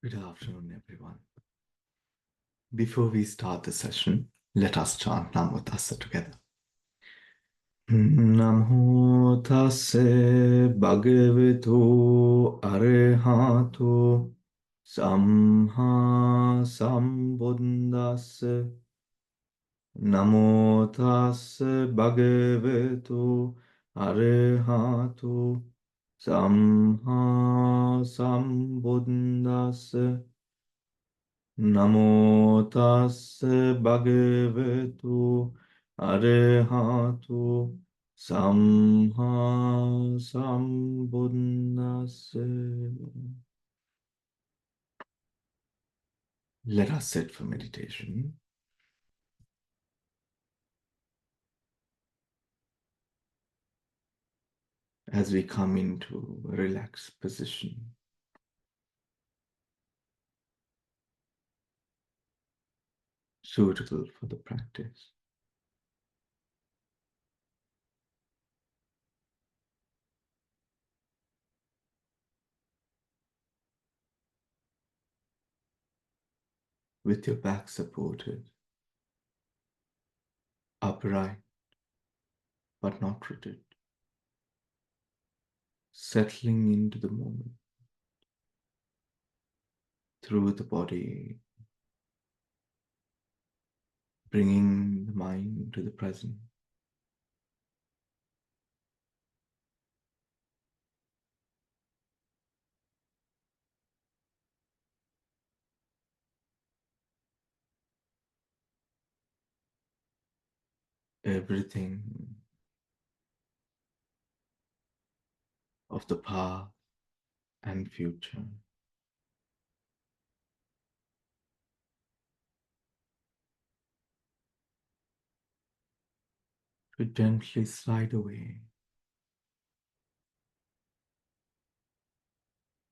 Good afternoon, everyone. Before we start the session, let us chant Namo Tassa together. Namo Tassa Bhagavato Arahato Samma Sambuddhassa. Namo Tassa Bhagavato Arahato Samma Sambuddhassa. Namo tassa bhagavato arahato samma sambuddhassa. Let us sit for meditation. As we come into a relaxed position, suitable for the practice. With your back supported, upright but not rigid, settling into the moment through the body, bringing the mind to the present. Everything of the past and future to gently slide away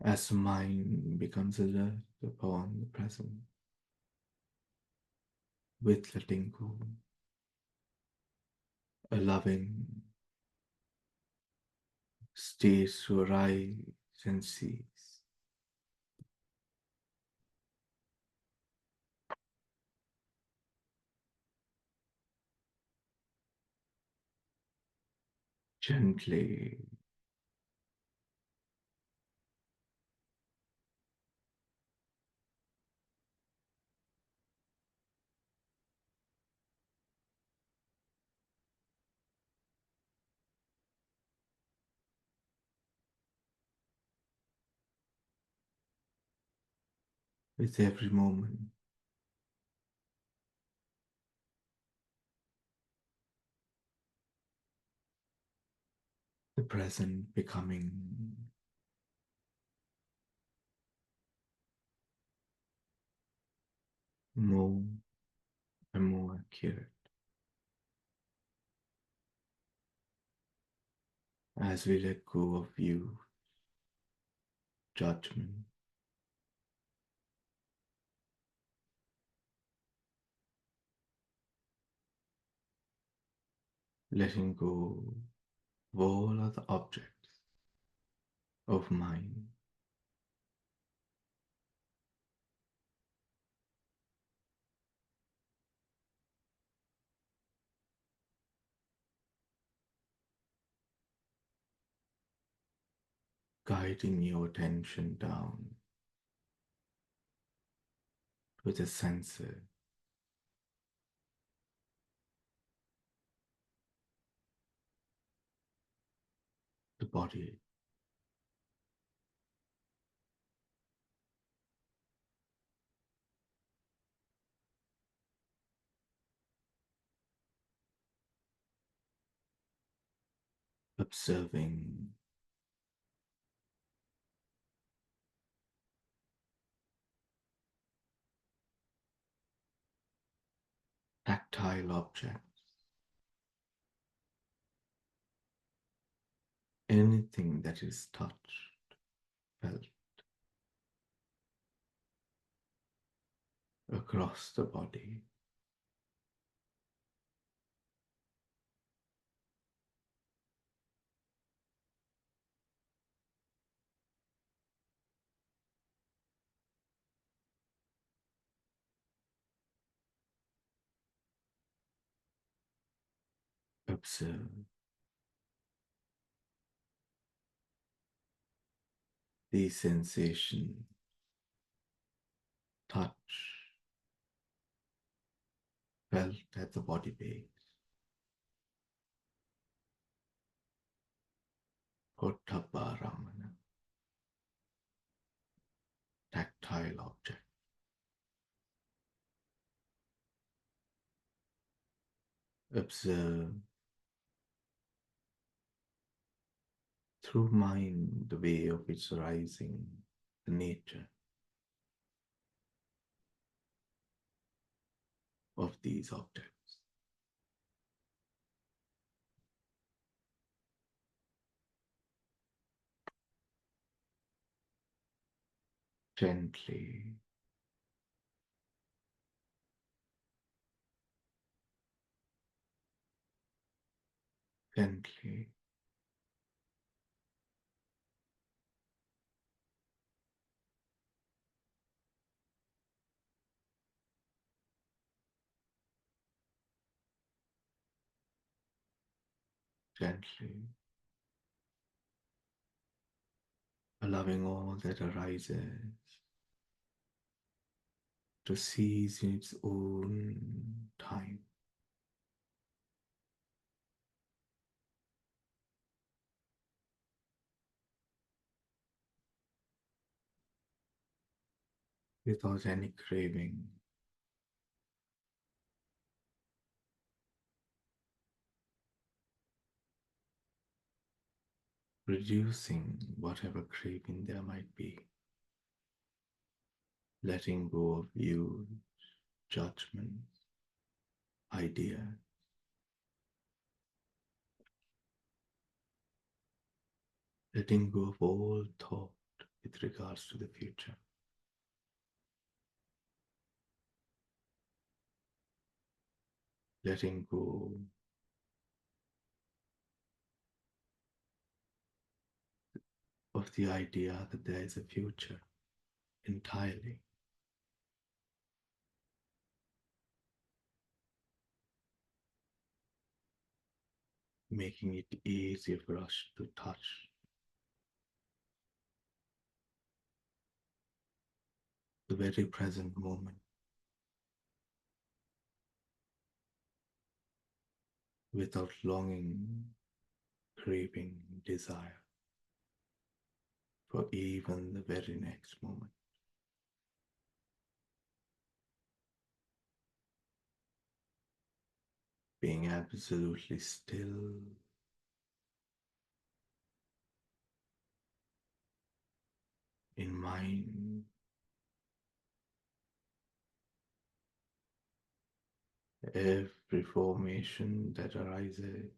as the mind becomes alert upon the present with letting go, allowing states to arise and cease. Gently with every moment, the present becoming more and more accurate as we let go of view, judgment, letting go of all other objects of mind, guiding your attention down to the senses, the body, observing tactile objects, anything that is touched, felt across the body, Observe the sensation, touch, felt at the body base. Ramana, tactile object. Observe through mind the way of its arising, the nature of these objects. Gently, gently, gently, allowing all that arises to cease in its own time. Without any craving, reducing whatever craving there might be, letting go of views, judgments, ideas, letting go of all thought with regards to the future, letting go of the idea that there is a future entirely, making it easier for us to touch the very present moment without longing, craving, desire for even the very next moment. Being absolutely still, in mind, every formation that arises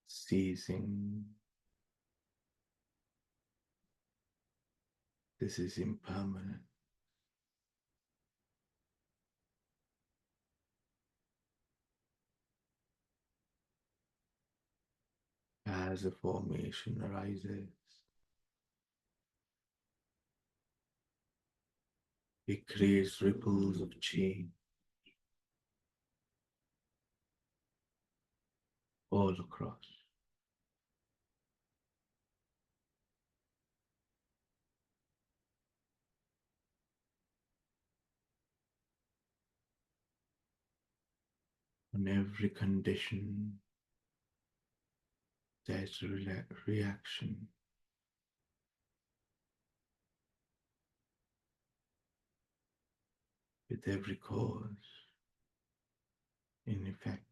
ceasing. This is impermanent. As a formation arises, it creates ripples of change all across. On every condition, there's a reaction. With every cause, in effect.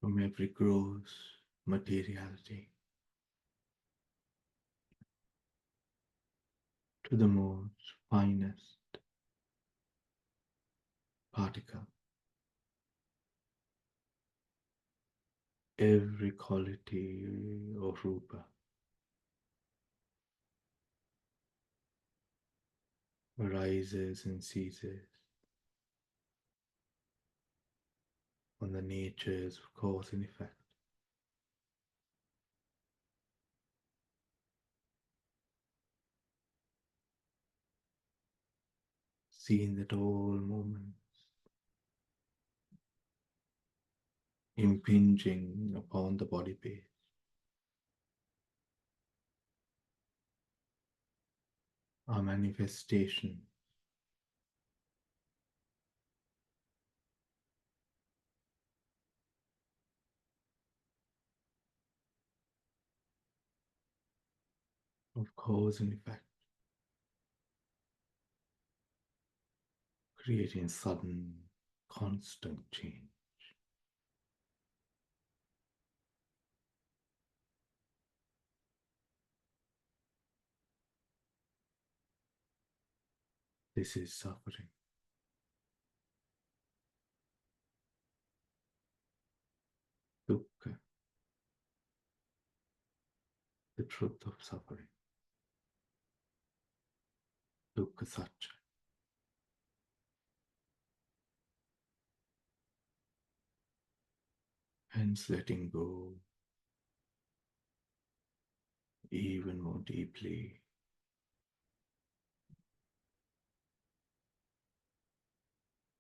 From every gross materiality to the most finest particle. Every quality of rupa arises and ceases on the natures of cause and effect. Seeing that all moments impinging upon the body base are manifestations of cause and effect, creating sudden, constant change. This is suffering. Dukkha, the truth of suffering. Dukkha Satcha. Hence letting go even more deeply,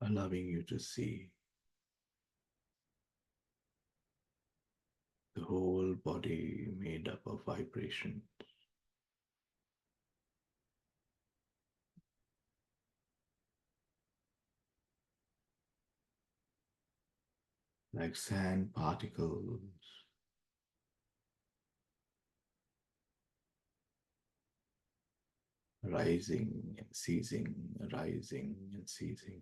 allowing you to see the whole body made up of vibrations, like sand particles rising and ceasing, rising and ceasing.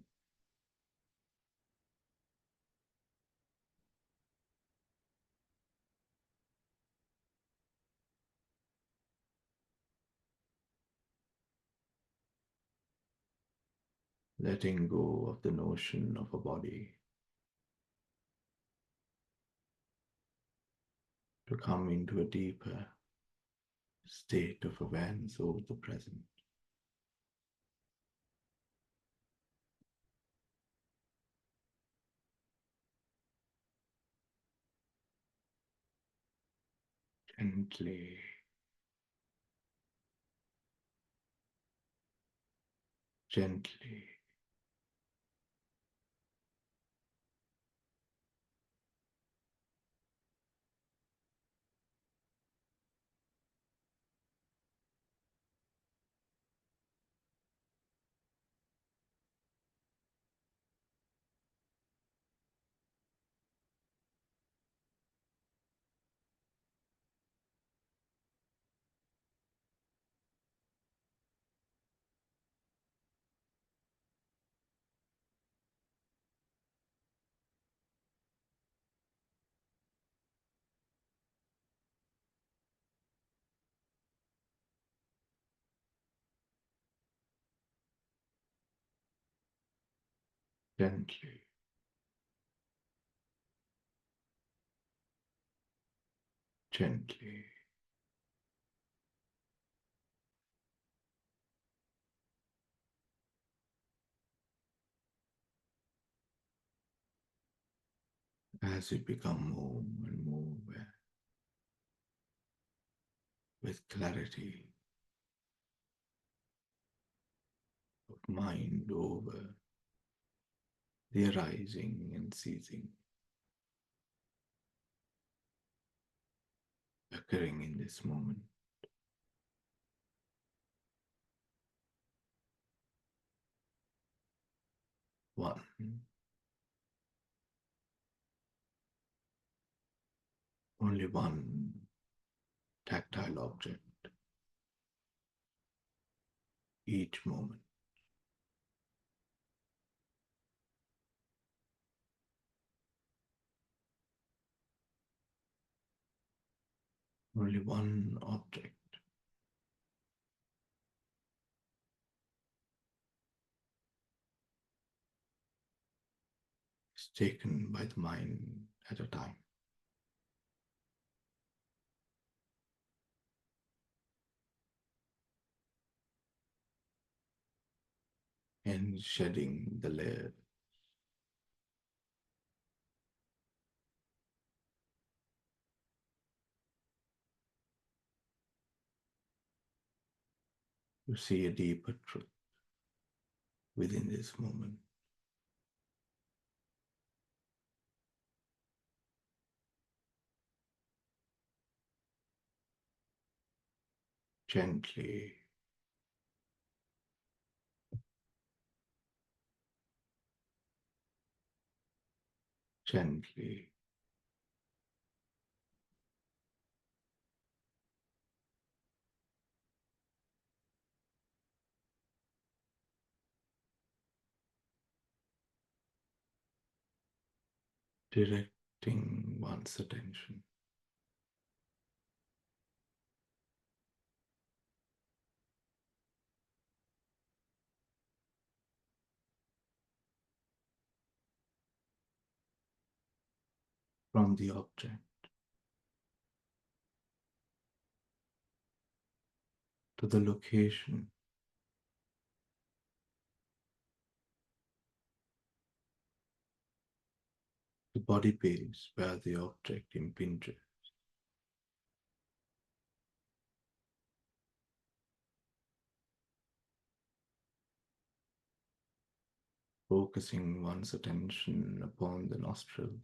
Letting go of the notion of a body to come into a deeper state of awareness over the present. Gently, gently, gently, gently. As you become more and more aware, with clarity of mind over the arising and ceasing, occurring in this moment. One, only one tactile object each moment. Only one object thoughts taken by the mind at a time. And shedding the layer. You see a deeper truth within this moment. Gently, gently, directing one's attention from the object to the location, the body base where the object impinges, focusing one's attention upon the nostrils.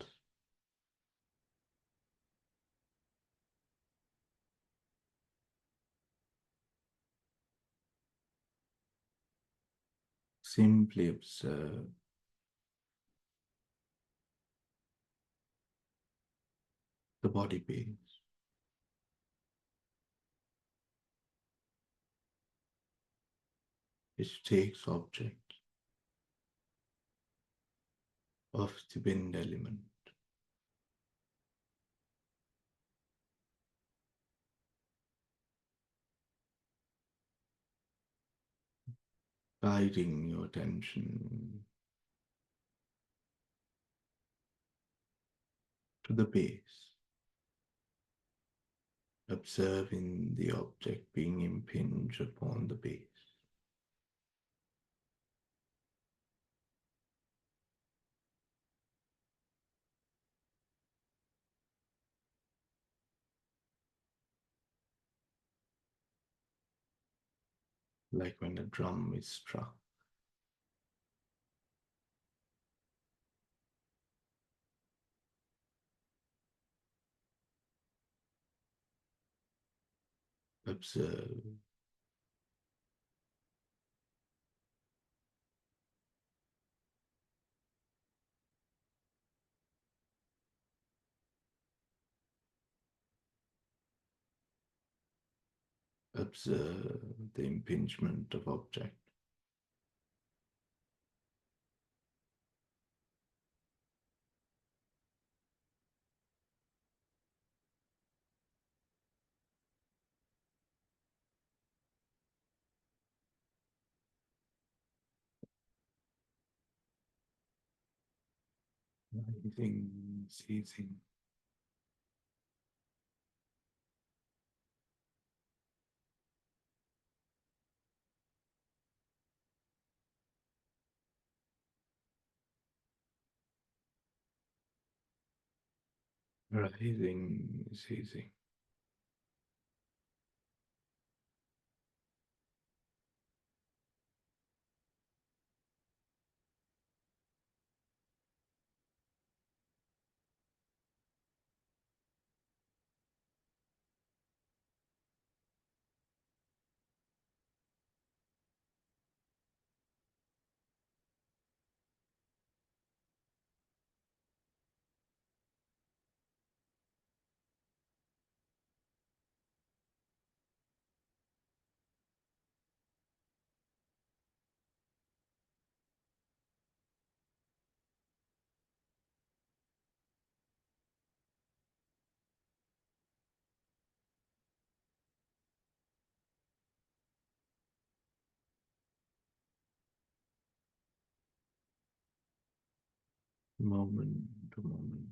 Simply observe the body base, which takes object of the wind element, guiding your attention to the base, observing the object being impinged upon the base. Like when a drum is struck. Observe observe the impingement of object. Rising, ceasing. Rising, ceasing. moment to moment.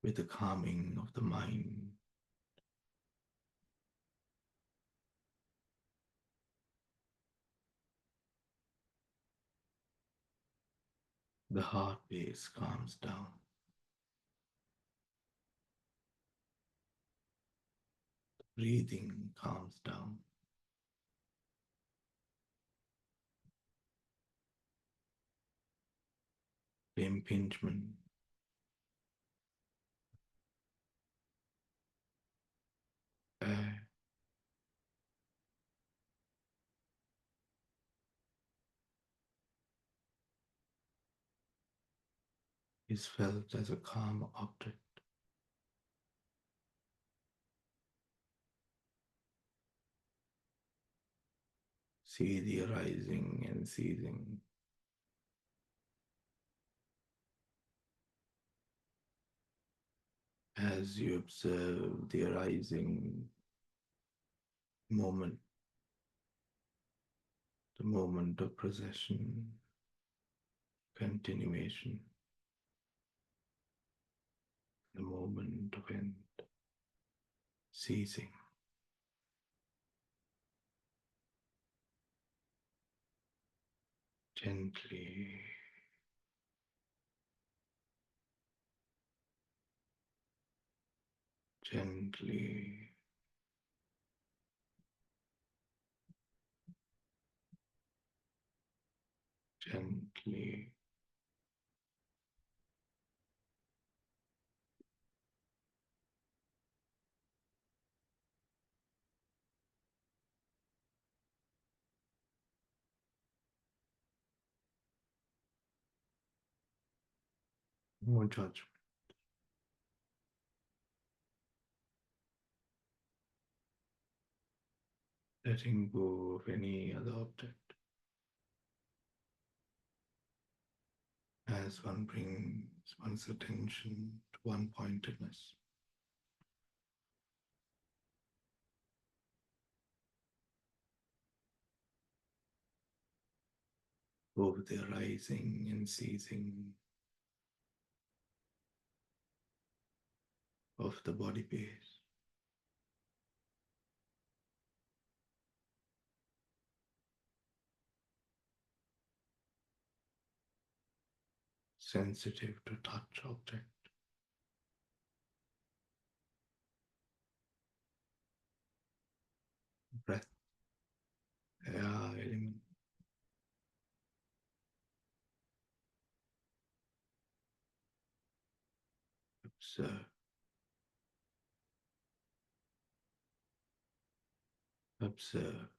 With the calming of the mind, the heart pace calms down. Breathing calms down. The impingement, air is felt as a calm object. See the arising and ceasing. As you observe the arising moment, the moment of procession, continuation, the moment of end, ceasing. Gently, gently, gently. No judgment. Letting go of any other object as one brings one's attention to one pointedness. Over the arising and ceasing of the body base. Sensitive to touch object. Breath, air element. Observe, observe.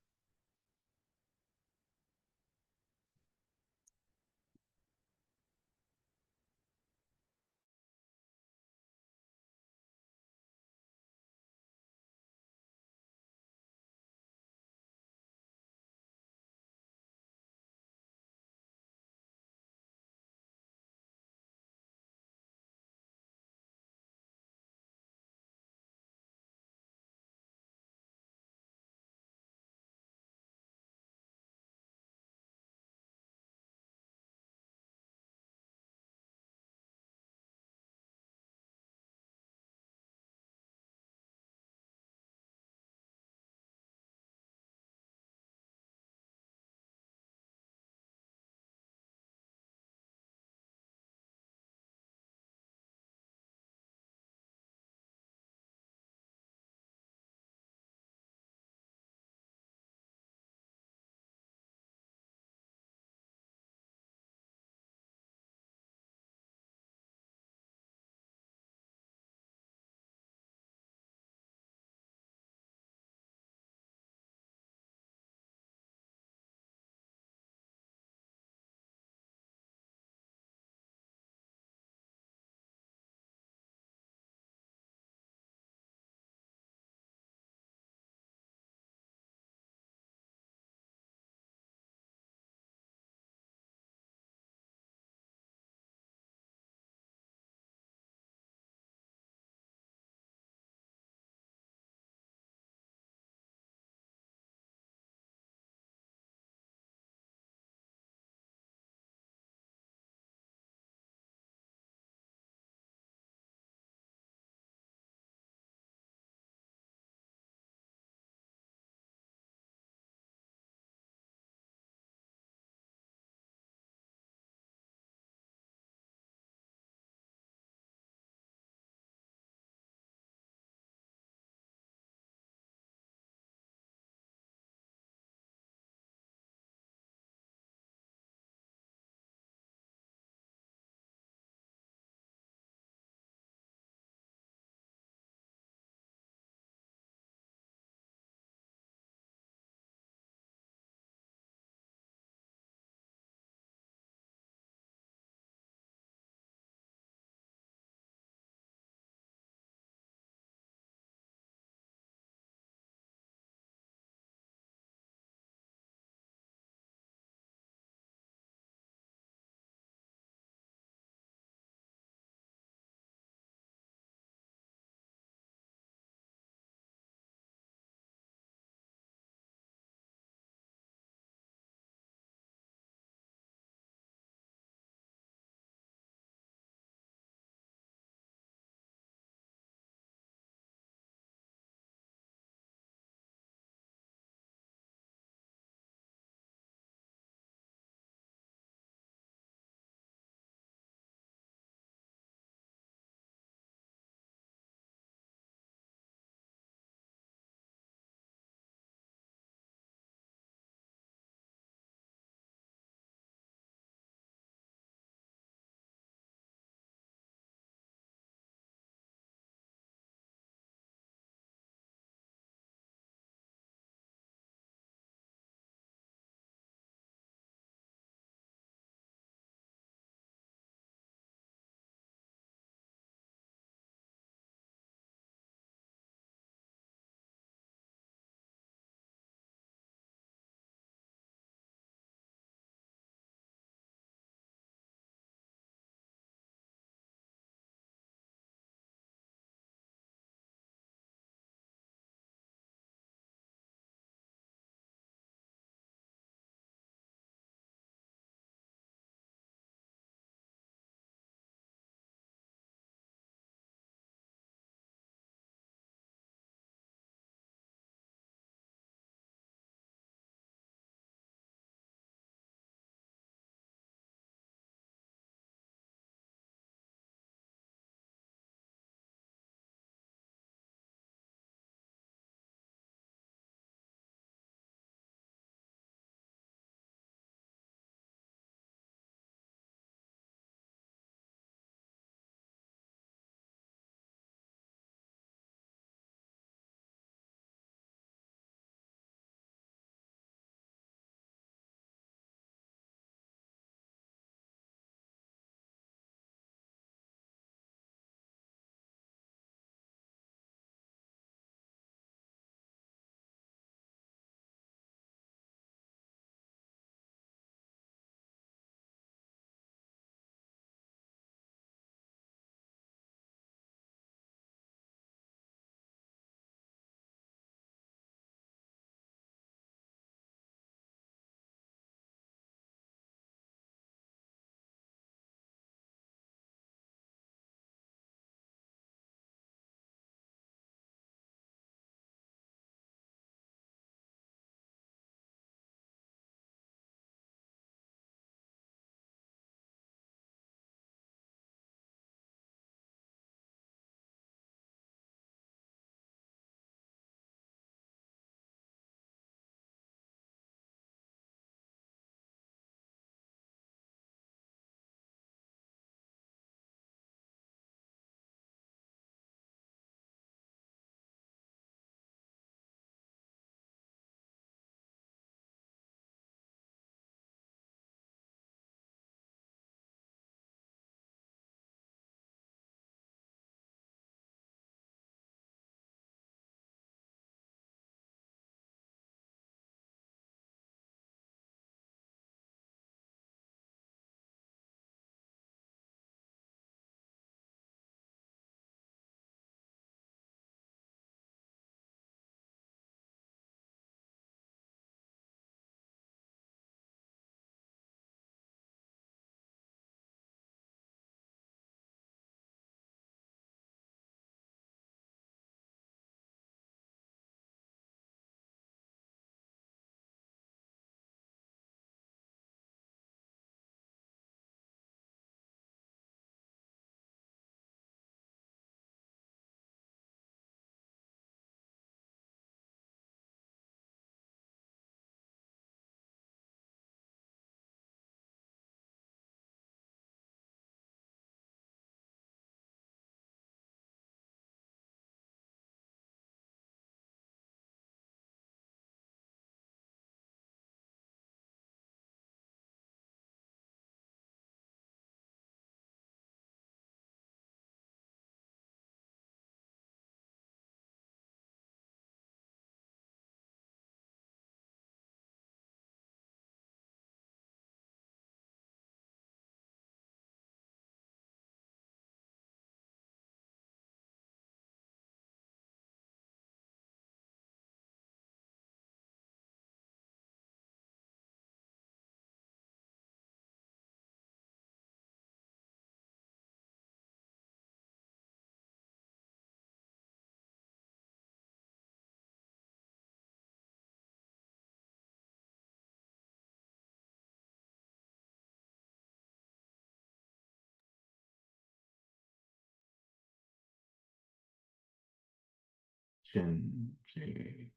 Gently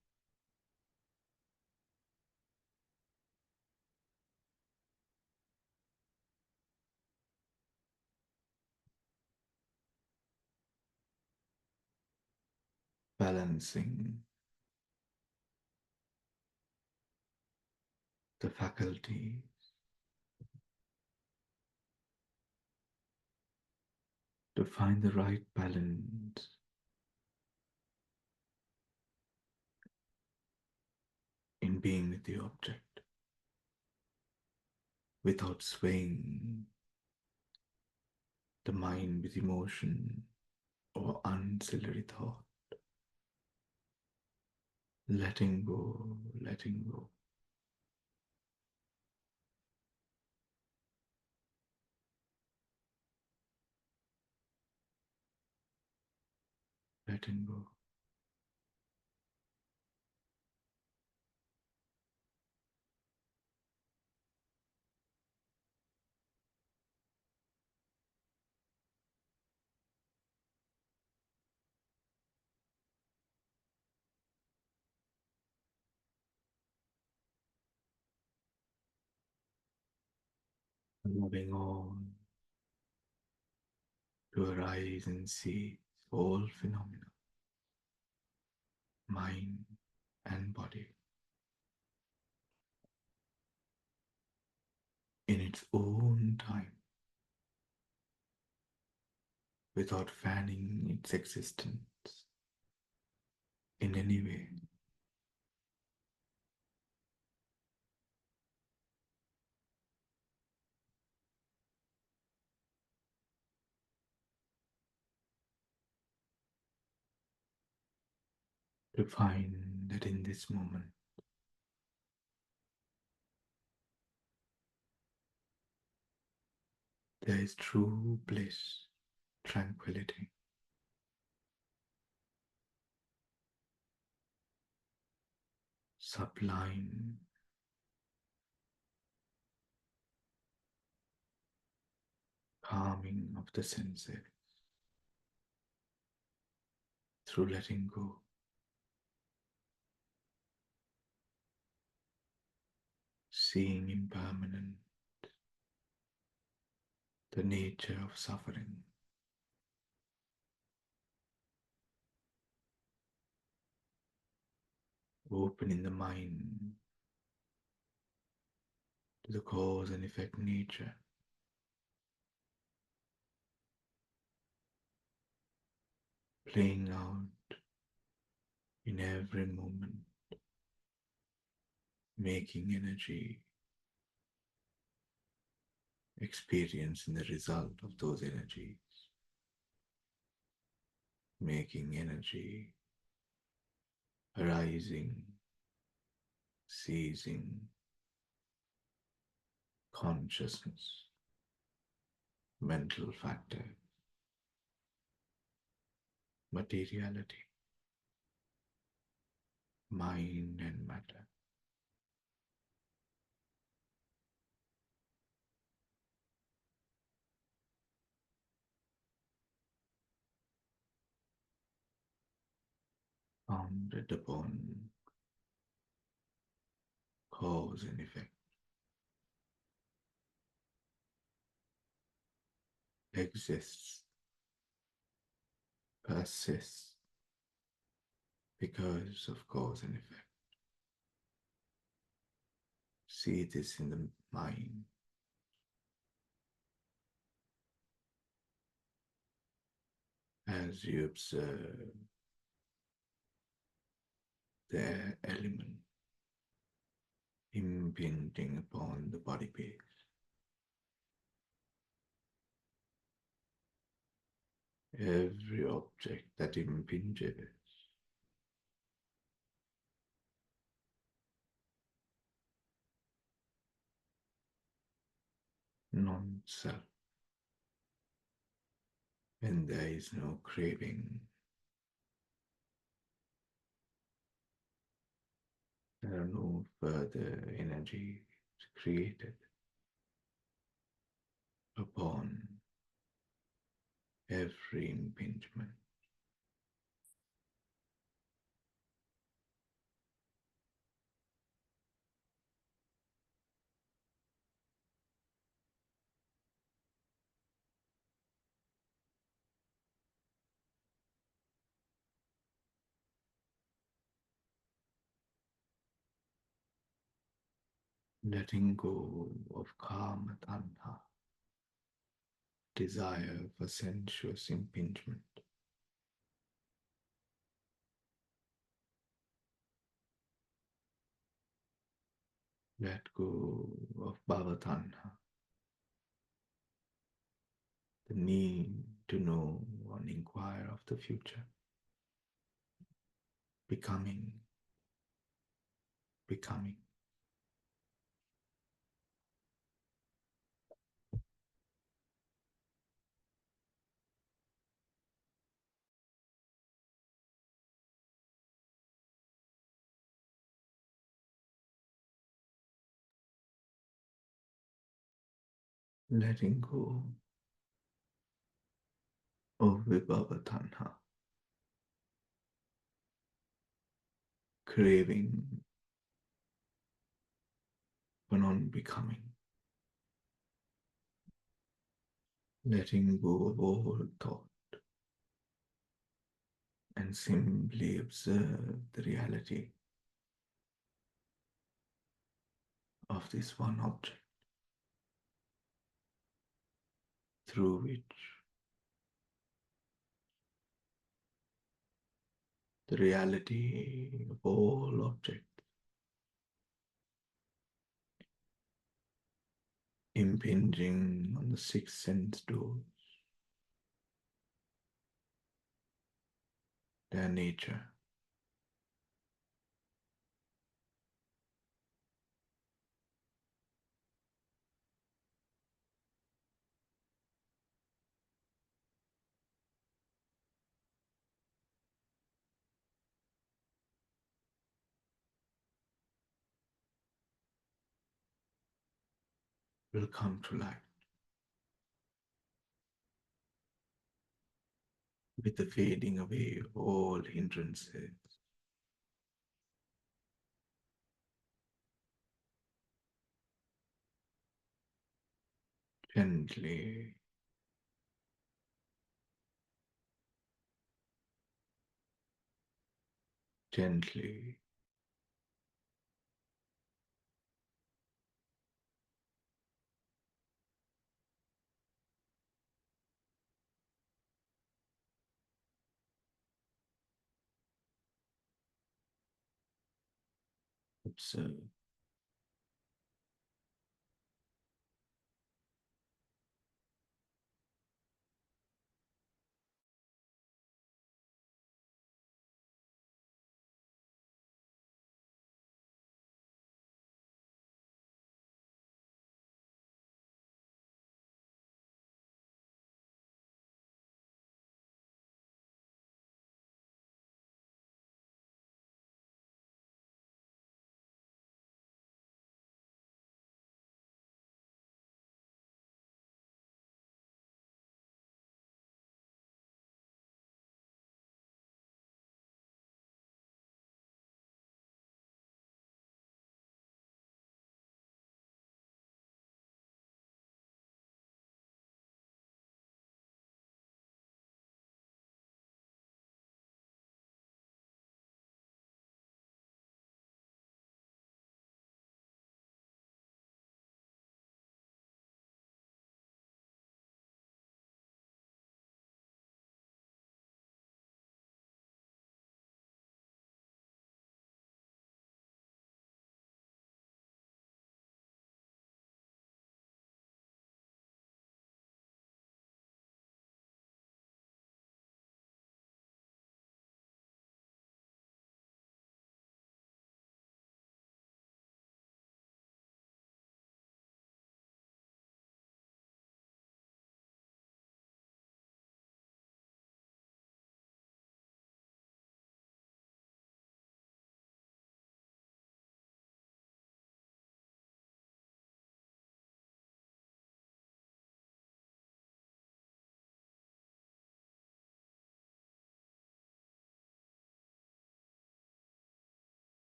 balancing the faculty to find the right balance in being with the object without swaying the mind with emotion or ancillary thought. Letting go, letting go, letting go. Moving on to arise and see all phenomena, mind and body, in its own time, without fanning its existence in any way. To find that in this moment, there is true bliss, tranquility, sublime, calming of the senses through letting go, seeing impermanent the nature of suffering, opening the mind to the cause and effect nature, playing out in every moment, making energy, experiencing the result of those energies, making energy arising, ceasing, consciousness, mental factor, materiality, mind and matter. Founded upon cause and effect, exists, persists because of cause and effect. See this in the mind as you observe their element impinging upon the body base. Every object that impinges non-self, when there is no craving, there are no further energies created upon every impingement. letting go of karma tanha, desire for sensuous impingement. Let go of bhava tanha, the need to know and inquire of the future. Becoming, becoming. Letting go of vibhava tanha, craving for non-becoming. Letting go of all thought and simply observe the reality of this one object through which the reality of all objects impinging on the six sense doors, their nature, will come to light with the fading away of all hindrances. Gently, gently, observe.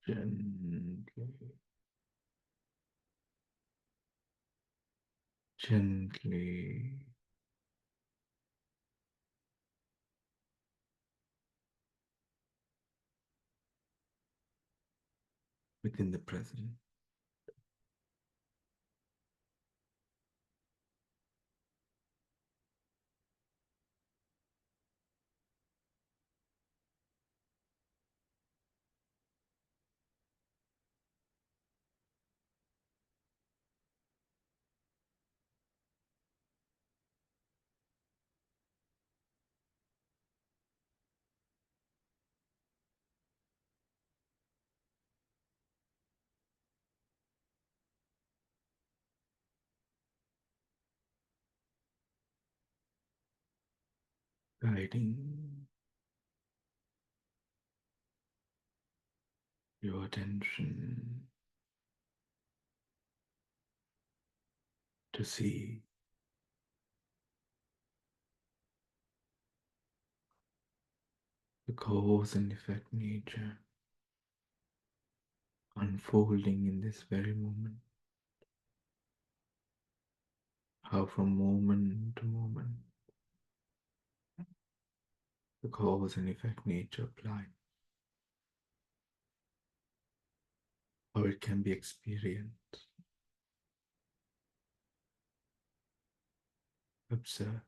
Gently, gently within the present. Guiding your attention to see the cause and effect nature unfolding in this very moment. How from moment to moment the cause and effect nature apply. How it can be experienced. Observe.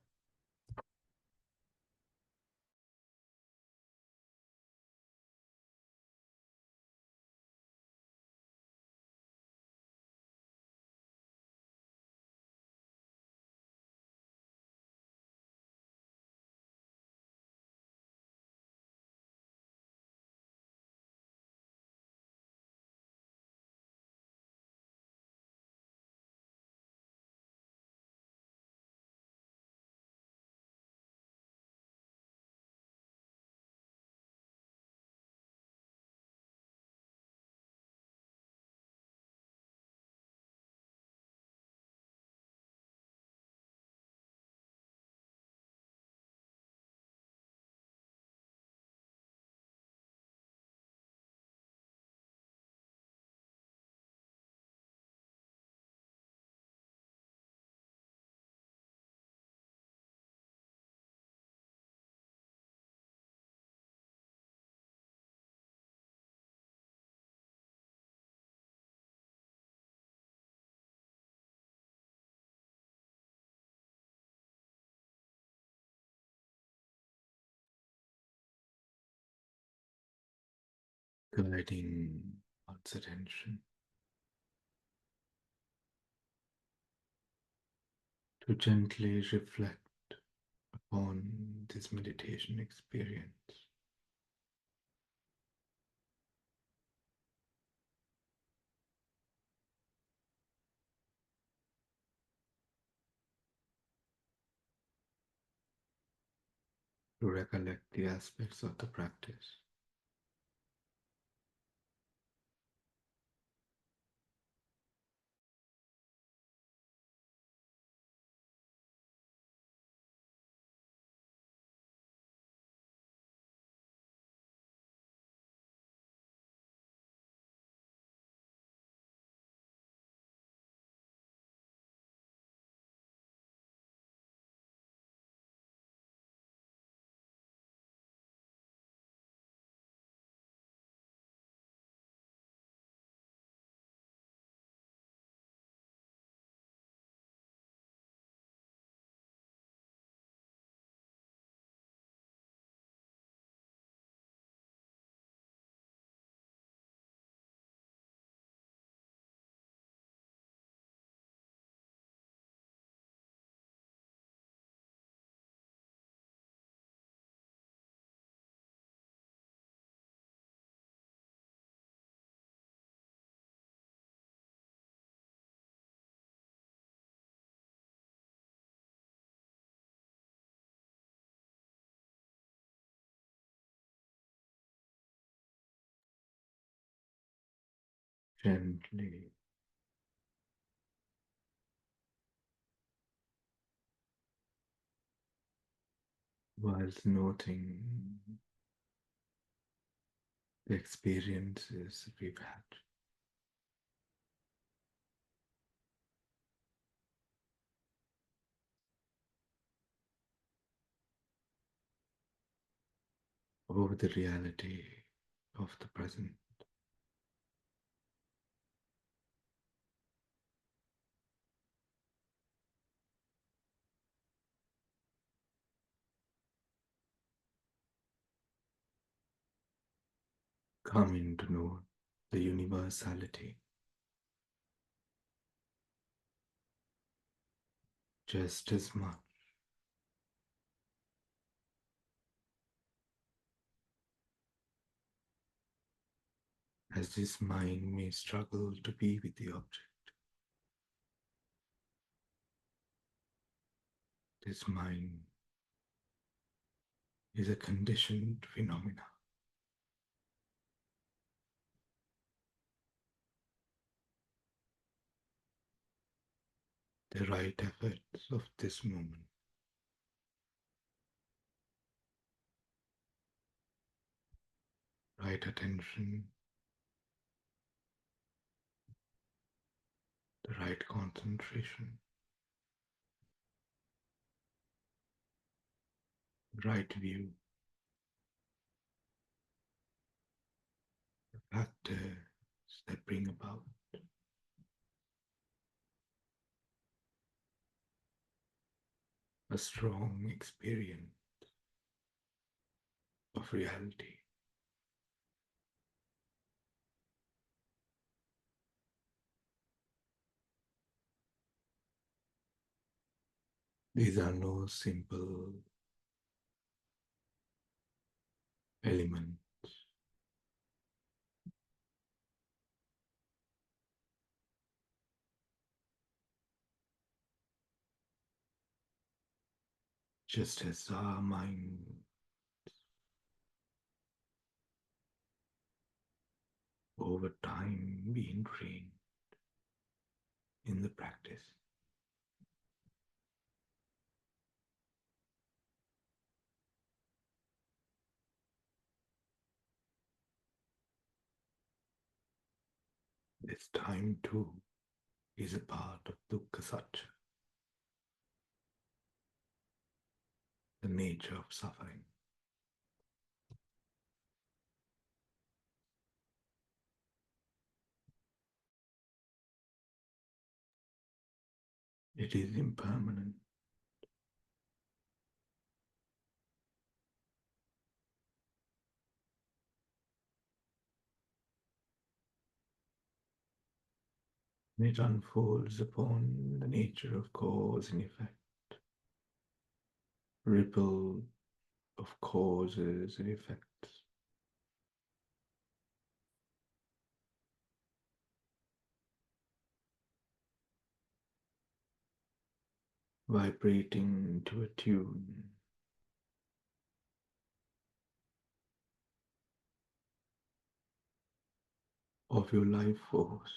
Guiding one's attention to gently reflect upon this meditation experience. To recollect the aspects of the practice. Gently, whilst noting the experiences that we've had. Over the reality of the present. Coming to know the universality just as much as this mind may struggle to be with the object. This mind is a conditioned phenomena. The right efforts of this moment right attention, the right concentration, right view, the factors that bring about a strong experience of reality. These are no simple elements. Just as our mind over time being trained in the practice. This time too is a part of dukkha satya, the nature of suffering. It is impermanent. It unfolds upon the nature of cause and effect, ripple of causes and effects. Vibrating to a tune of your life force,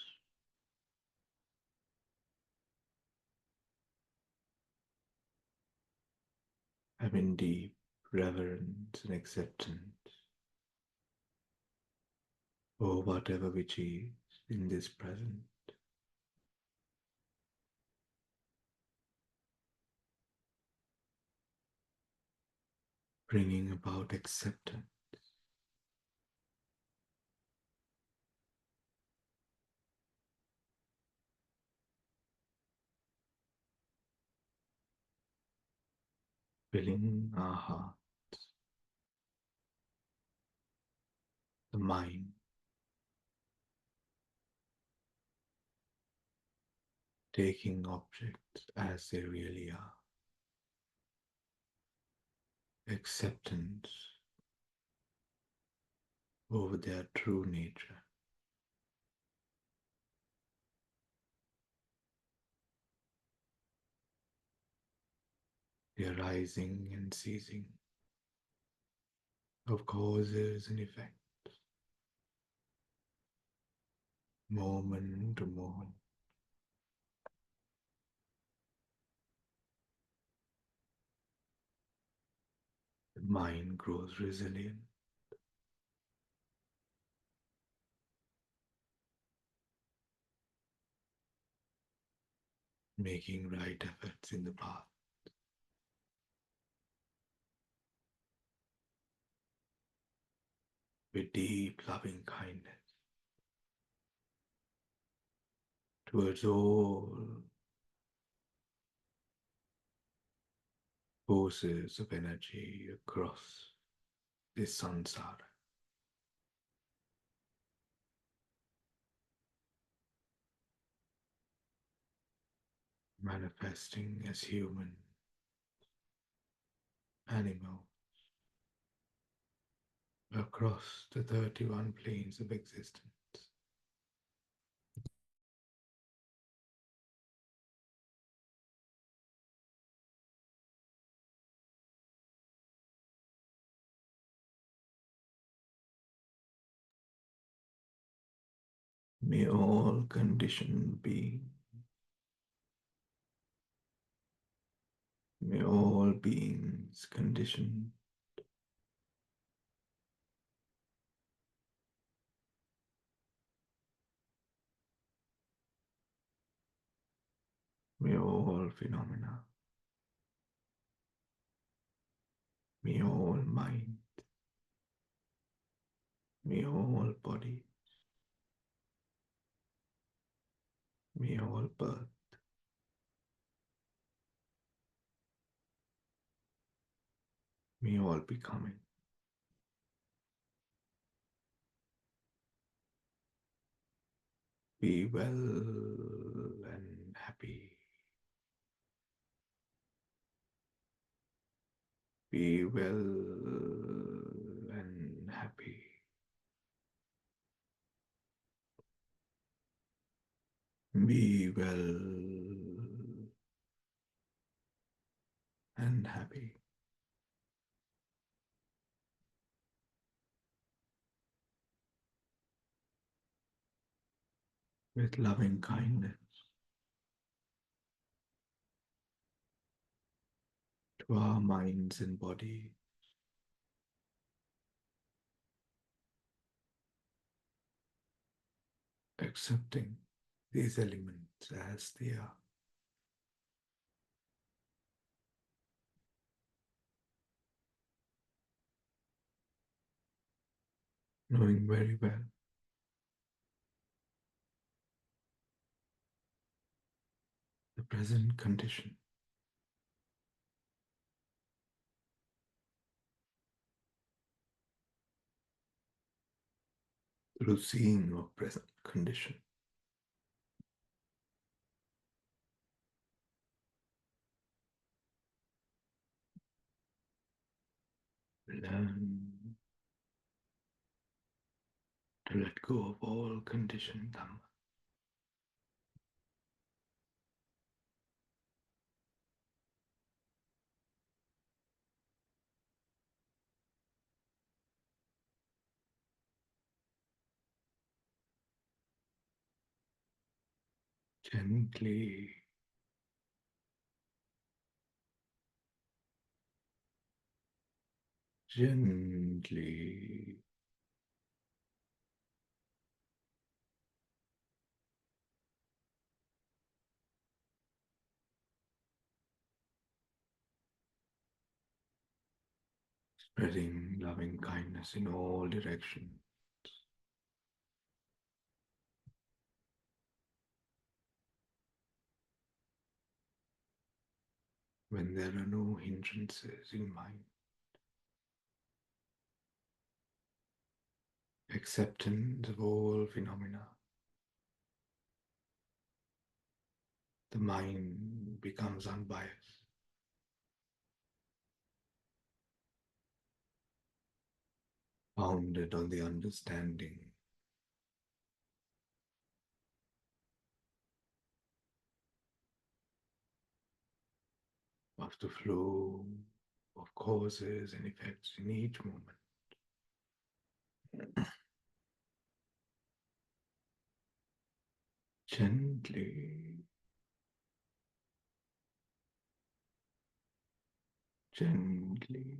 having deep reverence and acceptance for whatever which is in this present. Bringing about acceptance, filling our heart, the mind, taking objects as they really are. Acceptance over their true nature. The arising and ceasing of causes and effects, moment to moment. The mind grows resilient, making right efforts in the path with deep loving kindness towards all forces of energy across this samsara, manifesting as human, animal, across the 31 planes of existence. May all conditioned beings, may all beings conditioned, may all phenomena, may all mind, may all body, may all birth, may all becoming be well and happy, be well and happy, be well and happy. With loving kindness to our minds and body, accepting these elements as they are, knowing very well the present condition, through seeing of present condition. Learn to let go of all conditioned Dhamma. Gently, gently, spreading loving kindness in all directions. When there are no hindrances in mind, acceptance of all phenomena, the mind becomes unbiased, founded on the understanding of the flow of causes and effects in each moment. Gently, gently,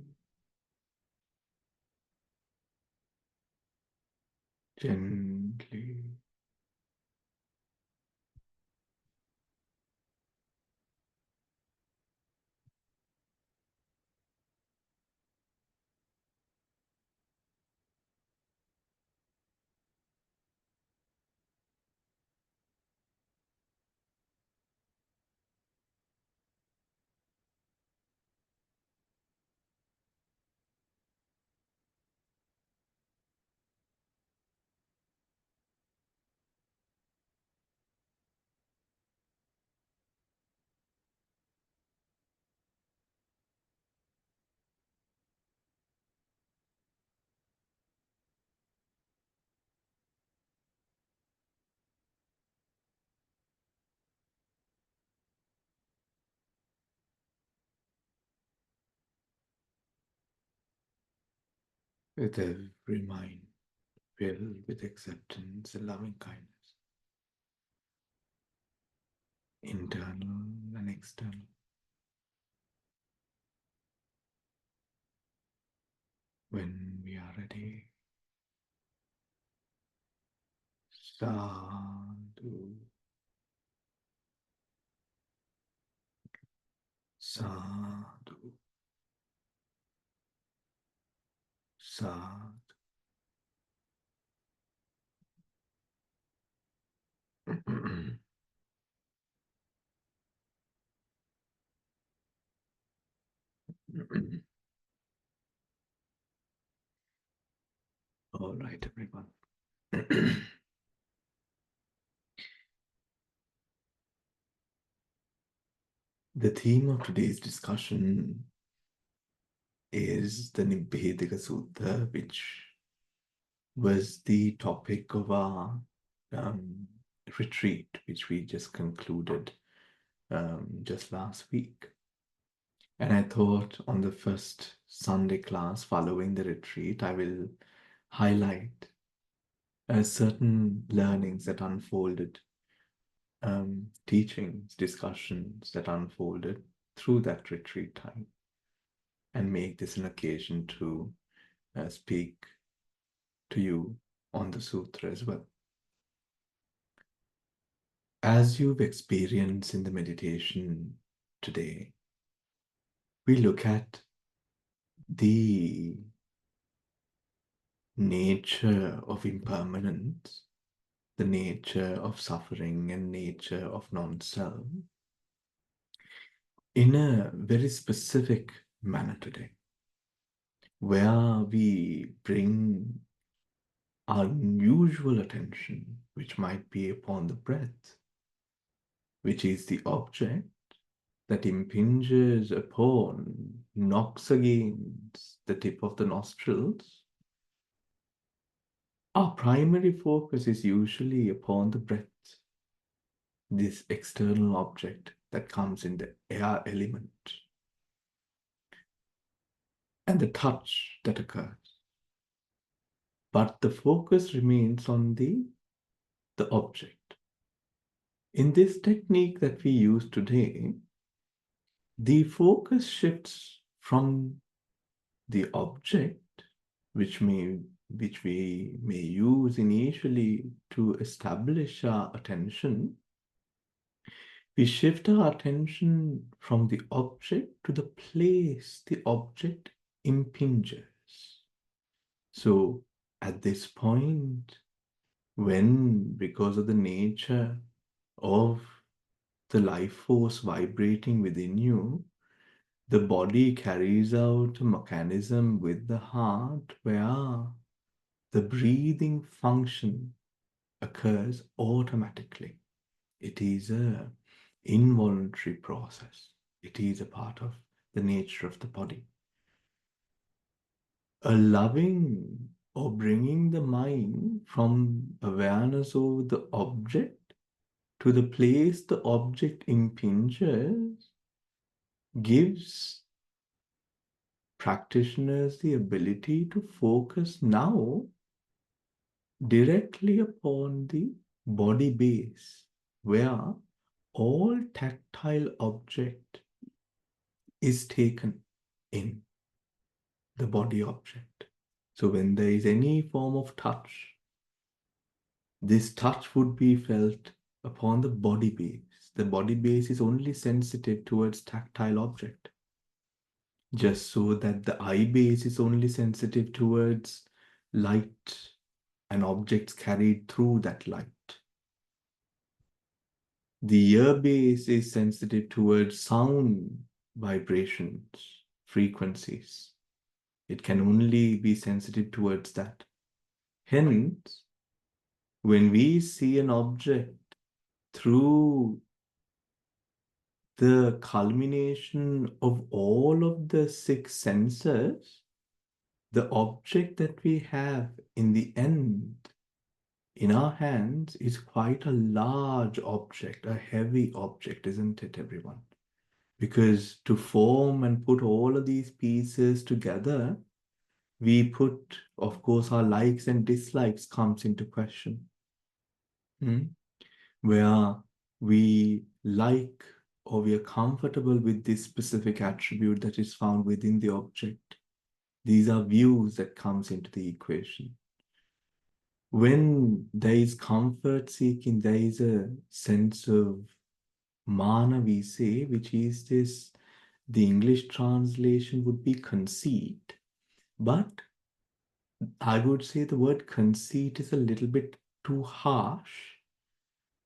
gently, with every mind filled with acceptance and loving kindness, internal and external. When we are ready, sadhu, sadhu, sadhu. All right, everyone. The theme of today's discussion is the Nibbhedhika Sutta, which was the topic of our um, retreat, which we just concluded just last week. And I thought on the first Sunday class following the retreat, I will highlight certain learnings that unfolded, teachings, discussions that unfolded through that retreat time, and make this an occasion to speak to you on the sutra as well. As you've experienced in the meditation today, we look at the nature of impermanence, the nature of suffering, and nature of non-self in a very specific manner today, where we bring our usual attention, which might be upon the breath, which is the object that impinges upon, knocks against the tip of the nostrils. Our primary focus is usually upon the breath, this external object that comes in the air element, and the touch that occurs. But the focus remains on the object. In this technique that we use today, the focus shifts from the object, which we may use initially to establish our attention. We shift our attention from the object to the place the object impinges. So at this point, when, because of the nature of the life force vibrating within you, the body carries out a mechanism with the heart where the breathing function occurs automatically. It is an involuntary process. It is a part of the nature of the body. Allowing or bringing the mind from awareness over the object to the place the object impinges gives practitioners the ability to focus now directly upon the body base, where all tactile object is taken in the body object. So when there is any form of touch, this touch would be felt upon the body base. The body base is only sensitive towards tactile object, just so that the eye base is only sensitive towards light and objects carried through that light. The ear base is sensitive towards sound vibrations, frequencies. It can only be sensitive towards that. Hence, when we see an object through the culmination of all of the six senses, the object that we have in the end in our hands is quite a large object, a heavy object, isn't it, everyone? Because to form and put all of these pieces together we put, of course, our likes and dislikes comes into question. Where we like or we are comfortable with this specific attribute that is found within the object. These are views that comes into the equation. When there is comfort seeking, there is a sense of mana, we say, which is this, the English translation would be conceit. But I would say the word conceit is a little bit too harsh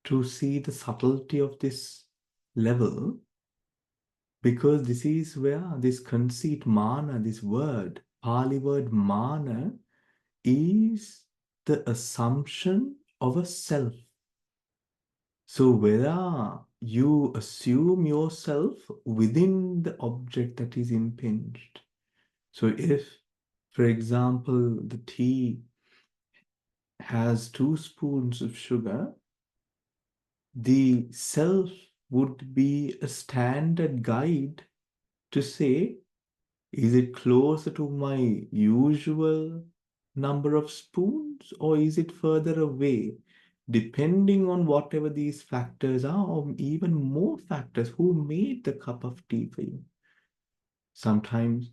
to see the subtlety of this level, because this is where this conceit, mana, this word, Pali word mana, is the assumption of a self. So whether you assume yourself within the object that is impinged. So if, for example, the tea has 2 spoons of sugar, the self would be a standard guide to say, is it closer to my usual number of spoons or is it further away? Depending on whatever these factors are, or even more factors, who made the cup of tea for you? Sometimes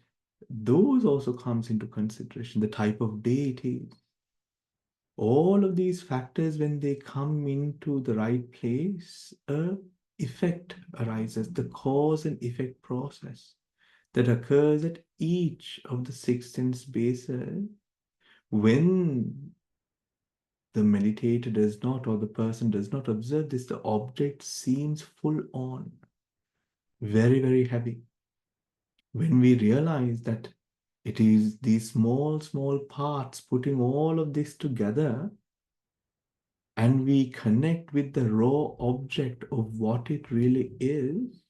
those also comes into consideration, the type of day it is. All of these factors, when they come into the right place, a effect arises, the cause and effect process that occurs at each of the 6 sense bases when the meditator does not, or the person does not observe this, the object seems full on, very, very heavy. When we realize that it is these small, small parts putting all of this together, and we connect with the raw object of what it really is,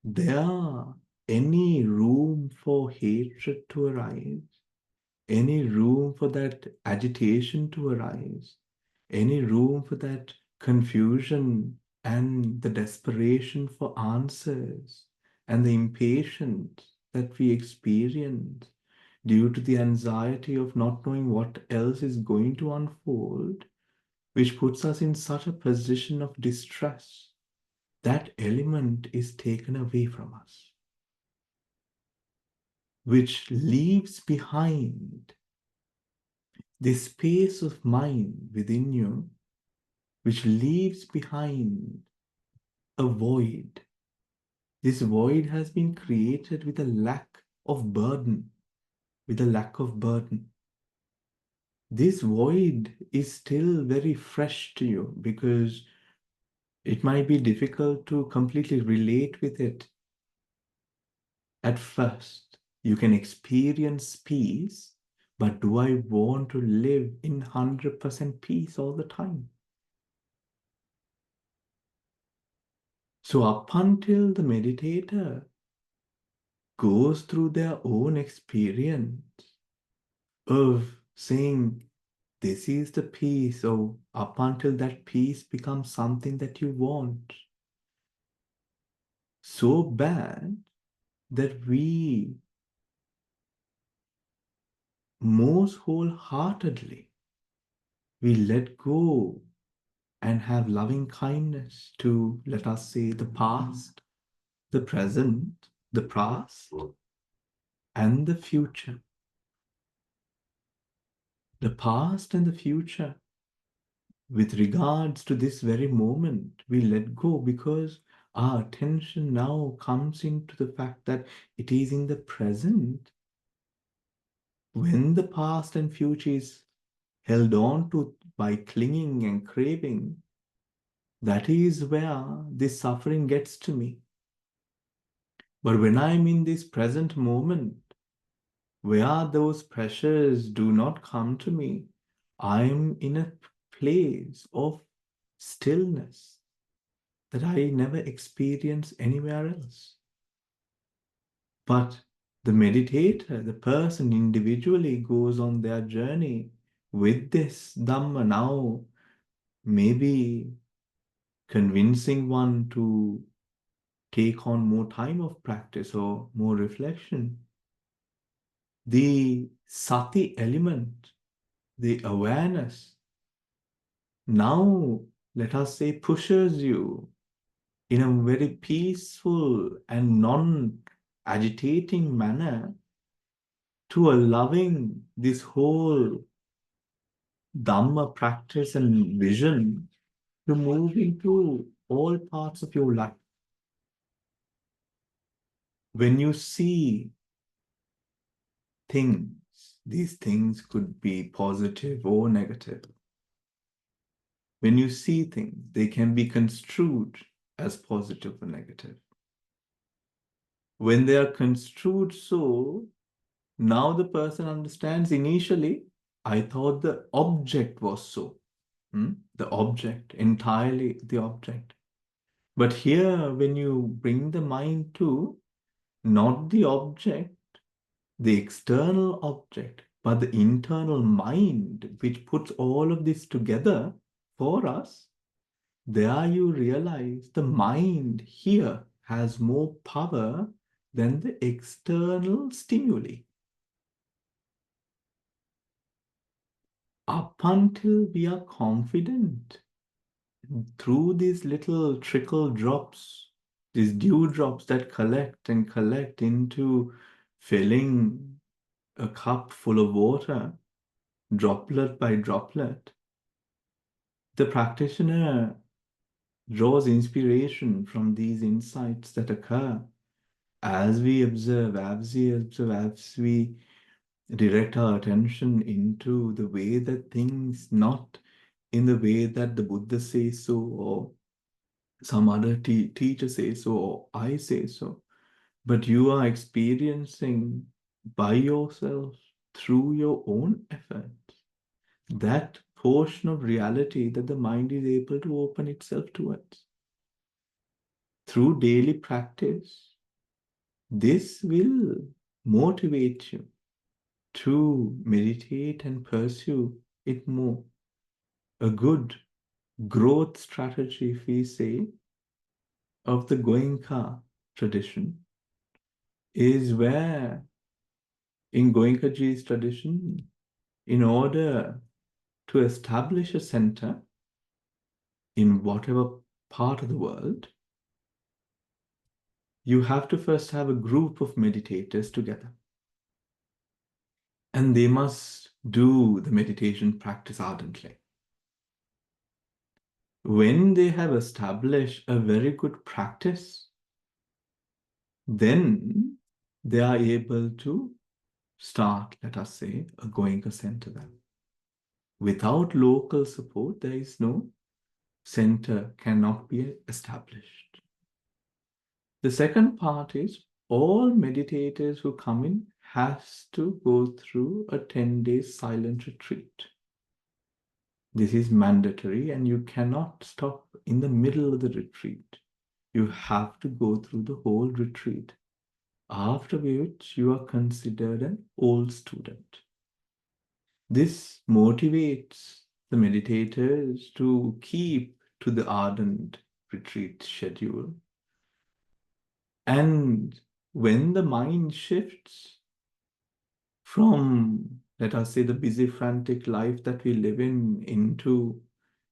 there any room for hatred to arise, any room for that agitation to arise, any room for that confusion and the desperation for answers and the impatience that we experience due to the anxiety of not knowing what else is going to unfold, which puts us in such a position of distress, that element is taken away from us, which leaves behind this space of mind within you, which leaves behind a void. This void has been created with a lack of burden, with a lack of burden. This void is still very fresh to you because it might be difficult to completely relate with it at first. You can experience peace, but do I want to live in 100% peace all the time? So up until the meditator goes through their own experience of saying, this is the peace, or up until that peace becomes something that you want so bad that we most wholeheartedly, we let go and have loving kindness to, let us say, the past, the present, the past, and the future. The past and the future, with regards to this very moment, we let go because our attention now comes into the fact that it is in the present. When the past and future is held on to by clinging and craving, that is where this suffering gets to me. But when I'm in this present moment, where those pressures do not come to me, I'm in a place of stillness that I never experience anywhere else. But the meditator, the person individually goes on their journey with this Dhamma now, maybe convincing one to take on more time of practice or more reflection. the sati element, the awareness, now, let us say, pushes you in a very peaceful and non-agitating manner to allowing this whole Dhamma practice and vision to move into all parts of your life. When you see things, these things could be positive or negative. When you see things, they can be construed as positive or negative. When they are construed so, now the person understands initially, I thought the object was so. The object, entirely the object. But here, when you bring the mind to not the object, the external object, but the internal mind, which puts all of this together for us, there you realize the mind here has more power than the external stimuli. Up until we are confident through these little trickle drops, these dewdrops that collect and collect into filling a cup full of water, droplet by droplet, the practitioner draws inspiration from these insights that occur as we observe, as we direct our attention into the way that things, not in the way that the Buddha says so, or some other teacher says so, or I say so, but you are experiencing by yourself through your own effort that portion of reality that the mind is able to open itself towards. Through daily practice, this will motivate you to meditate and pursue it more. A good growth strategy, if we say, of the Goenka tradition is where in Goenkaji's tradition, in order to establish a center in whatever part of the world, you have to first have a group of meditators together. And they must do the meditation practice ardently. When they have established a very good practice, then they are able to start, let us say, a Goenka center then. Without local support, there is no center, cannot be established. The second part is all meditators who come in has to go through a 10-day silent retreat. This is mandatory and you cannot stop in the middle of the retreat. You have to go through the whole retreat, after which you are considered an old student. This motivates the meditators to keep to the ardent retreat schedule. And when the mind shifts from, let us say, the busy, frantic life that we live in into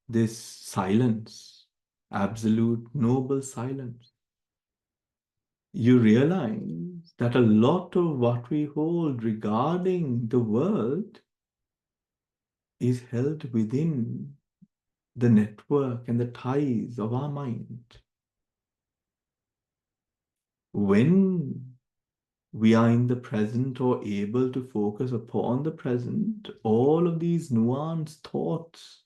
this silence, absolute noble silence, you realize that a lot of what we hold regarding the world is held within the network and the ties of our mind. When we are in the present or able to focus upon the present, all of these nuanced thoughts,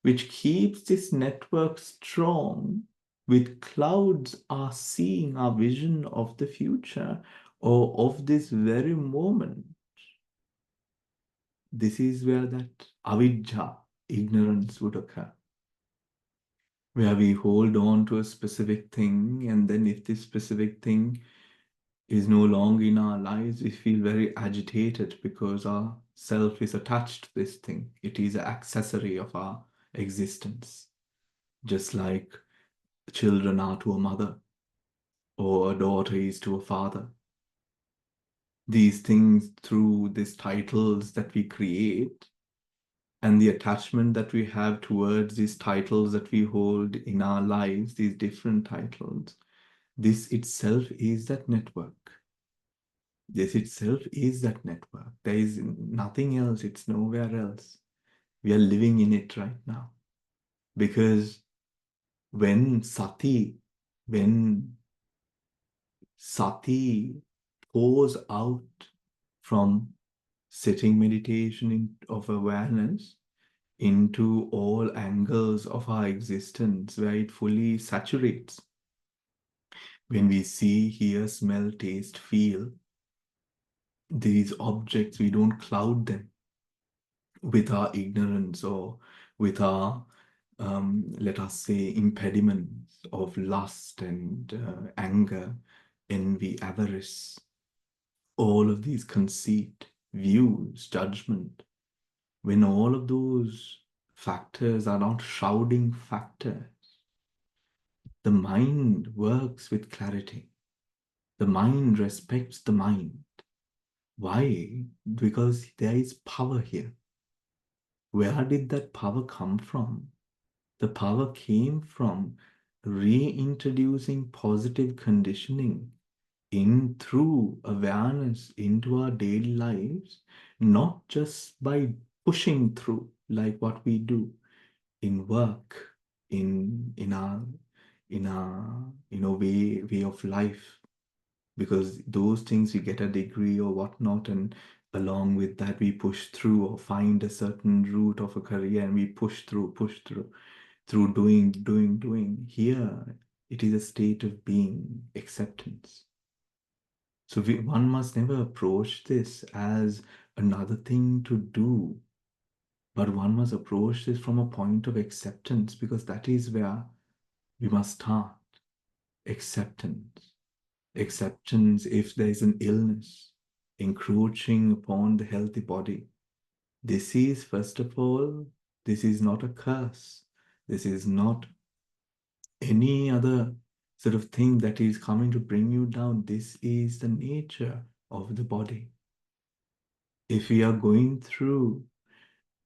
which keeps this network strong, with clouds are seeing our vision of the future or of this very moment. This is where that avidya, ignorance, would occur. Where we hold on to a specific thing, and then if this specific thing is no longer in our lives, we feel very agitated because our self is attached to this thing. It is an accessory of our existence, just like children are to a mother or a daughter is to a father. these things through these titles that we create and the attachment that we have towards these titles that we hold in our lives, these different titles. This itself is that network. This itself is that network. There is nothing else. It's nowhere else. We are living in it right now. Because when sati pours out from sitting meditation of awareness into all angles of our existence, where it fully saturates. When we see, hear, smell, taste, feel these objects, we don't cloud them with our ignorance or with our, let us say, impediments of lust and anger, envy, avarice, all of these conceit, views, judgment. When all of those factors are not shrouding factors, the mind works with clarity. The mind respects the mind. Why? Because there is power here. Where did that power come from? The power came from reintroducing positive conditioning in through awareness into our daily lives, not just by pushing through like what we do in work, in our way of life, because those things we get a degree or whatnot, and along with that we push through or find a certain route of a career and we push through doing. Here it is a state of being, acceptance. So one must never approach this as another thing to do, but one must approach this from a point of acceptance, because that is where we must start. Acceptance. Acceptance if there is an illness encroaching upon the healthy body. This is, first of all, this is not a curse. This is not any other sort of thing that is coming to bring you down. This is the nature of the body. If we are going through,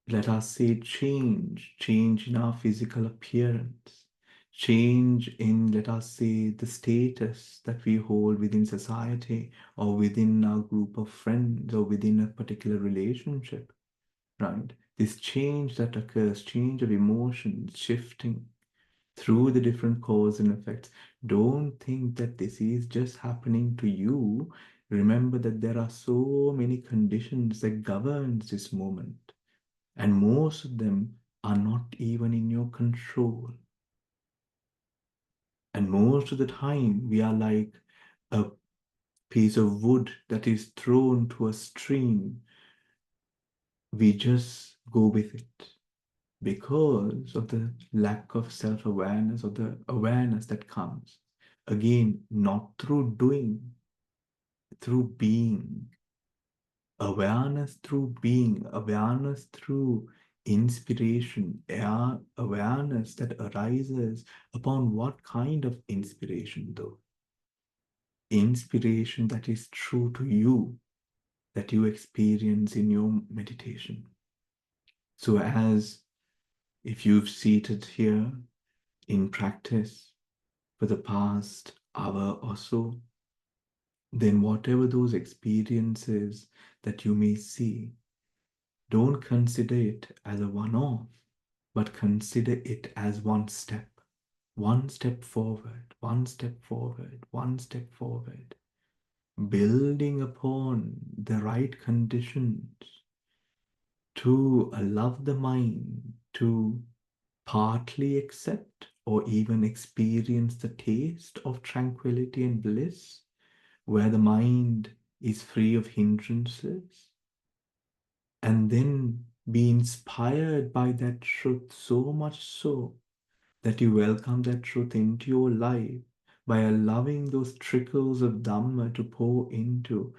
let us say, change in our physical appearance, change in, let us say, the status that we hold within society or within our group of friends or within a particular relationship, right? This change that occurs, change of emotions, shifting through the different cause and effects. Don't think that this is just happening to you. Remember that there are so many conditions that governs this moment, and most of them are not even in your control. And most of the time, we are like a piece of wood that is thrown to a stream. We just go with it because of the lack of self-awareness or the awareness that comes. Again, not through doing, through being. Awareness through being, awareness through inspiration, awareness that arises upon what kind of inspiration though? Inspiration that is true to you, that you experience in your meditation. So as if you've seated here in practice for the past hour or so, then whatever those experiences that you may see, don't consider it as a one-off, but consider it as one step forward, one step forward, one step forward, building upon the right conditions to allow the mind to partly accept or even experience the taste of tranquility and bliss, where the mind is free of hindrances, and then be inspired by that truth so much so that you welcome that truth into your life by allowing those trickles of Dhamma to pour into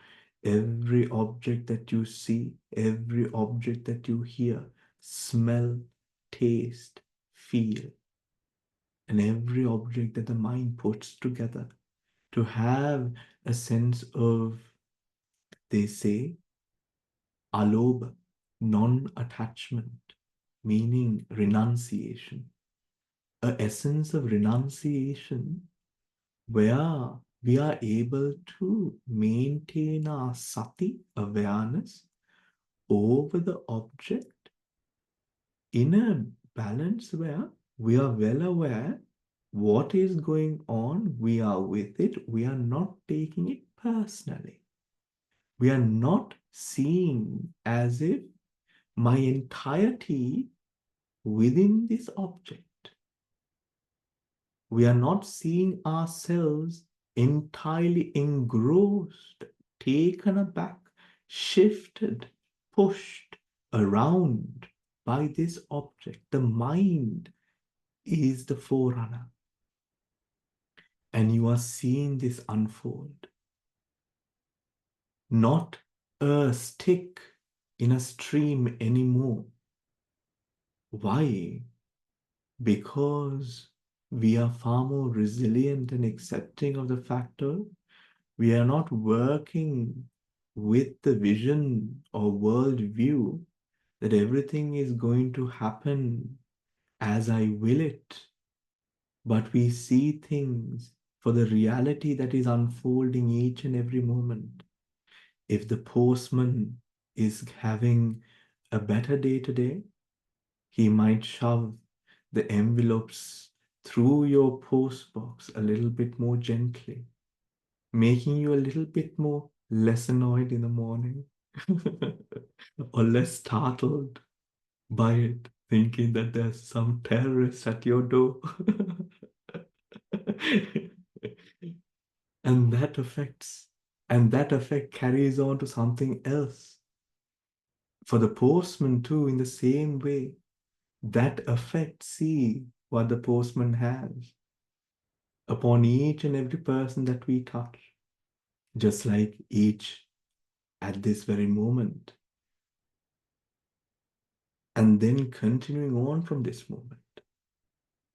every object that you see, every object that you hear, smell, taste, feel, and every object that the mind puts together, to have a sense of they say alobha, non-attachment, meaning renunciation. An essence of renunciation where we are able to maintain our sati, awareness, over the object in a balance where we are well aware what is going on, we are with it, we are not taking it personally. We are not seeing as if my entirety within this object. We are not seeing ourselves entirely engrossed, taken aback, shifted, pushed around by this object. The mind is the forerunner. And you are seeing this unfold. Not a stick in a stream anymore. Why? Because we are far more resilient and accepting of the factor. We are not working with the vision or world view that everything is going to happen as I will it. But we see things for the reality that is unfolding each and every moment. If the postman is having a better day today, he might shove the envelopes through your post box a little bit more gently, making you a little bit more less annoyed in the morning or less startled by it, thinking that there's some terrorist at your door. and that effect carries on to something else. For the postman too, in the same way, that effect, see what the postman has upon each and every person that we touch, just like each at this very moment. And then continuing on from this moment,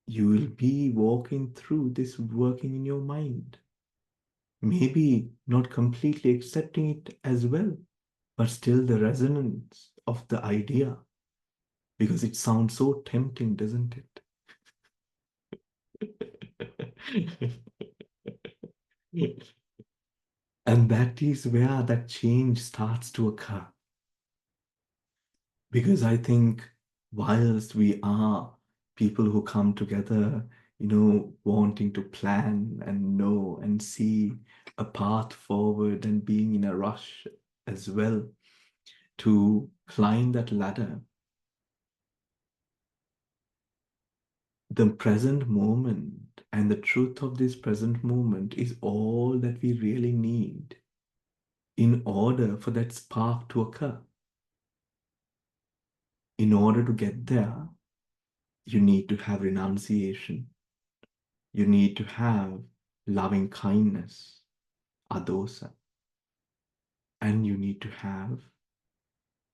you will be walking through this working in your mind. Maybe not completely accepting it as well, but still the resonance of the idea, because it sounds so tempting, doesn't it? And that is where that change starts to occur. Because I think whilst we are people who come together, wanting to plan and know and see a path forward and being in a rush as well to climb that ladder, the present moment and the truth of this present moment is all that we really need in order for that spark to occur. In order to get there, you need to have renunciation. You need to have loving kindness, adosa. And you need to have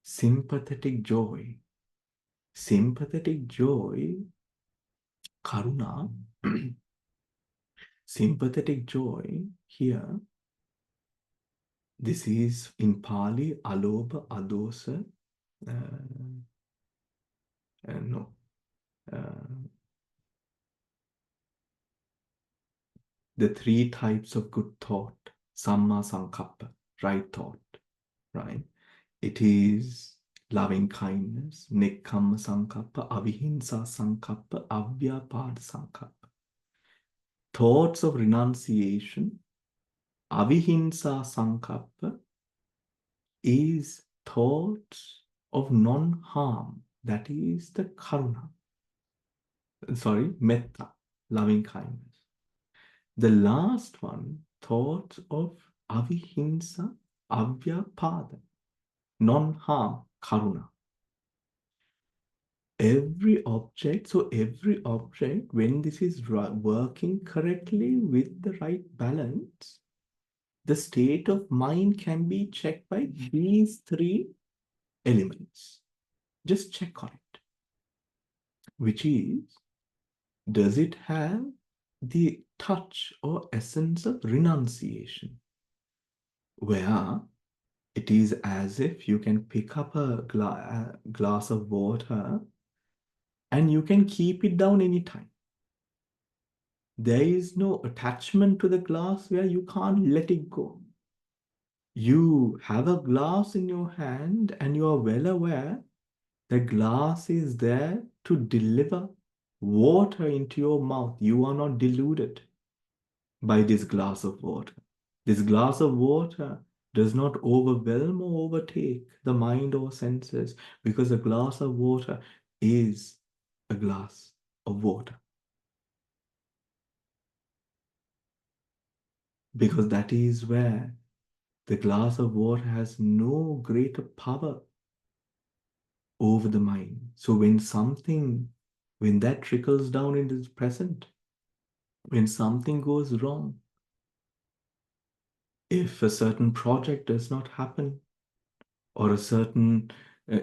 sympathetic joy. Sympathetic joy, karuna, sympathetic joy here, this is in Pali, alobha, adosa, no. The three types of good thought, samma sankappa, right thought, right? It is loving kindness, nekkhamma sankappa, avihimsa sankappa, avyapada sankappa. Thoughts of renunciation, avihimsa sankappa is thoughts of non-harm, that is the karuna. Sorry, metta, loving kindness. The last one, thoughts of avihimsa, avyapada, non-harm, karuna. Every object, when this is working correctly with the right balance, the state of mind can be checked by these three elements. Just check on it. Which is, does it have the touch or essence of renunciation? Where It is as if you can pick up a glass of water and you can keep it down anytime. There is no attachment to the glass where you can't let it go. You have a glass in your hand and you are well aware the glass is there to deliver water into your mouth. You are not deluded by this glass of water. This glass of water does not overwhelm or overtake the mind or senses because a glass of water is a glass of water. Because that is where the glass of water has no greater power over the mind. So when that trickles down into the present, when something goes wrong, if a certain project does not happen, or a certain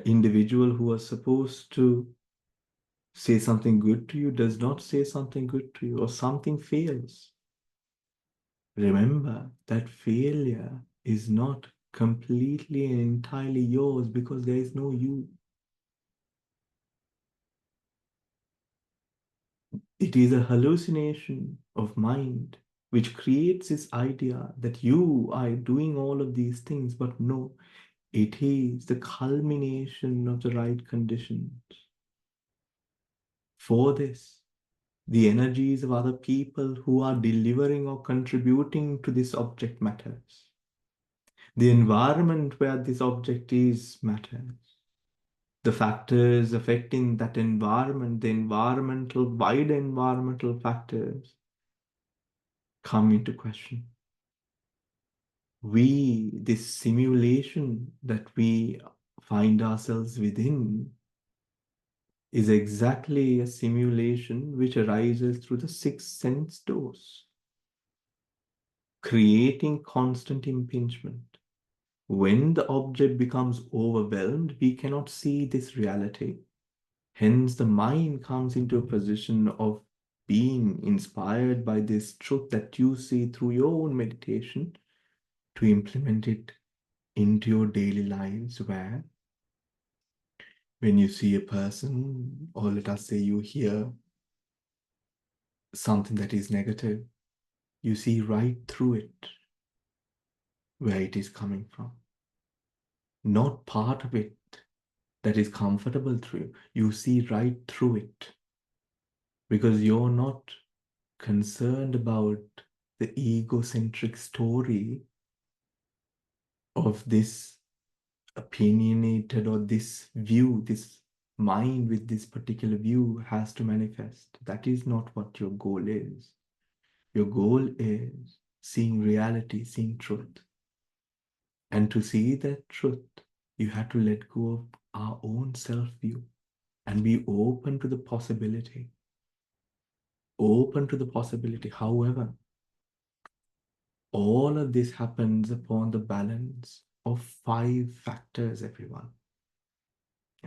individual who was supposed to say something good to you does not say something good to you, or something fails, remember that failure is not completely and entirely yours because there is no you. It is a hallucination of mind which creates this idea that you are doing all of these things, but no, it is the culmination of the right conditions. For this, the energies of other people who are delivering or contributing to this object matters. The environment where this object is matters. The factors affecting that environment, the wide environmental factors come into question. This simulation that we find ourselves within is exactly a simulation which arises through the six sense doors, creating constant impingement. When the object becomes overwhelmed, we cannot see this reality. Hence, the mind comes into a position of being inspired by this truth that you see through your own meditation to implement it into your daily lives, where when you see a person, or let us say you hear something that is negative, you see right through it where it is coming from, not part of it that is comfortable through you. You see right through it because you're not concerned about the egocentric story of this opinionated, or this view, this mind with this particular view has to manifest. That is not what your goal is. Your goal is seeing reality, seeing truth. And to see that truth, you have to let go of our own self-view and be open to the possibility. Open to the possibility. However, all of this happens upon the balance of five factors, everyone.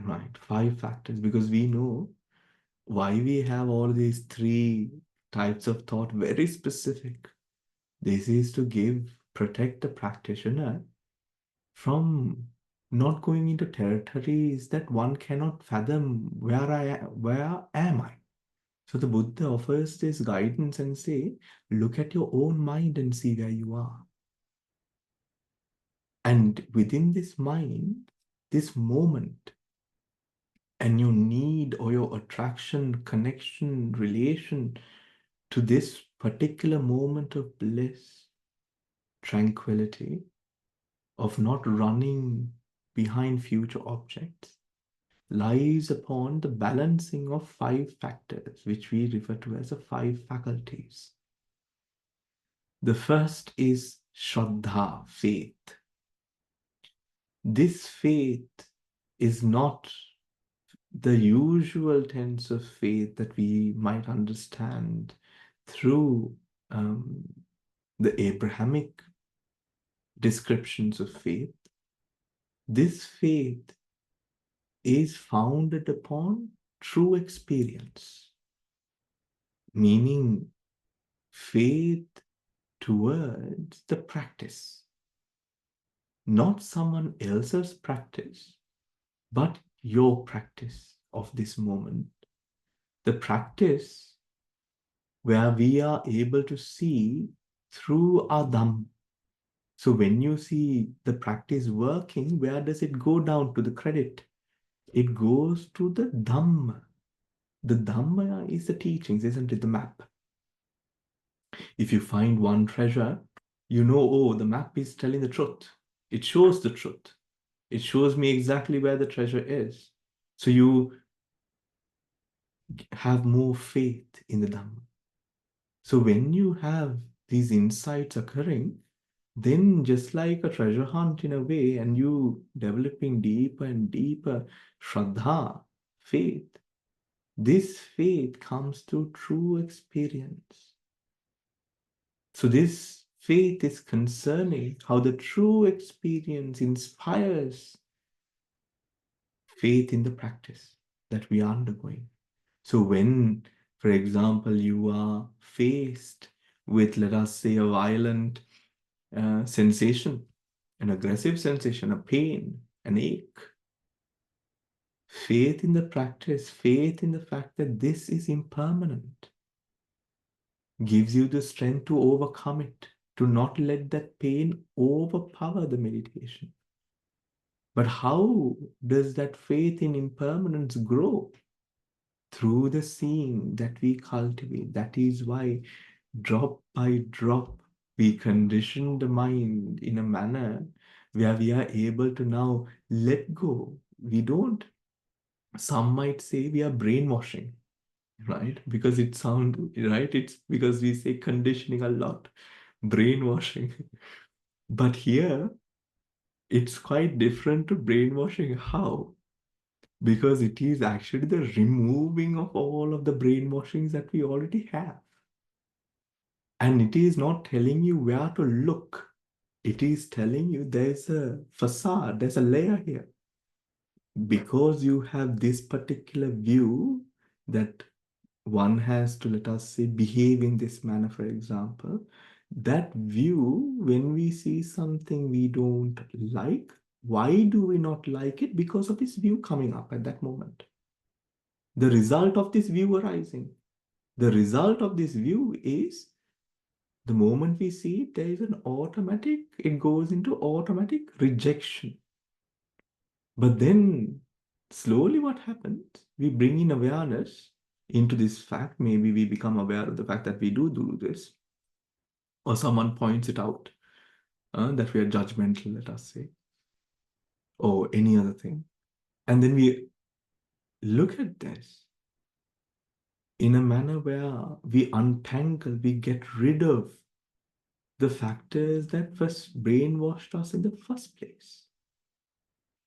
Right? Five factors, because we know why we have all these three types of thought, very specific. This is to protect the practitioner from not going into territories that one cannot fathom. Where am I? So the Buddha offers this guidance and say, look at your own mind and see where you are. And within this mind, this moment, and your need or your attraction, connection, relation to this particular moment of bliss, tranquility, of not running behind future objects, lies upon the balancing of five factors, which we refer to as the five faculties. The first is Shraddha, faith. This faith is not the usual tense of faith that we might understand through the Abrahamic descriptions of faith. This faith is founded upon true experience, meaning faith towards the practice, not someone else's practice, but your practice of this moment. The practice where we are able to see through our Dhamma. So when you see the practice working, where does it go down to the credit? It goes to the Dhamma. The Dhamma is the teachings, isn't it? The map. If you find one treasure, you know, oh, the map is telling the truth. It shows the truth. It shows me exactly where the treasure is. So you have more faith in the Dhamma. So when you have these insights occurring, then just like a treasure hunt in a way, and you developing deeper and deeper Shraddha, faith, this faith comes through true experience. So this faith is concerning how the true experience inspires faith in the practice that we are undergoing. So when, for example, you are faced with, let us say, a violent sensation, an aggressive sensation, a pain, an ache, faith in the practice, faith in the fact that this is impermanent, gives you the strength to overcome it, to not let that pain overpower the meditation. But how does that faith in impermanence grow? Through the seeing that we cultivate. That is why drop by drop we condition the mind in a manner where we are able to now let go. We don't, some might say we are brainwashing, right? Because it sounds, right? It's because we say conditioning a lot, brainwashing. But here, it's quite different to brainwashing. How? Because it is actually the removing of all of the brainwashings that we already have. And it is not telling you where to look. It is telling you there's a facade, there's a layer here. Because you have this particular view that one has to, let us say, behave in this manner, for example, that view, when we see something we don't like, why do we not like it? Because of this view coming up at that moment. The result of this view arising. The result of this view is the moment we see it, there is an automatic, it goes into automatic rejection. But then slowly what happens? We bring in awareness into this fact. Maybe we become aware of the fact that we do this, or someone points it out that we are judgmental, let us say, or any other thing. And then we look at this in a manner where we untangle, we get rid of the factors that first brainwashed us in the first place,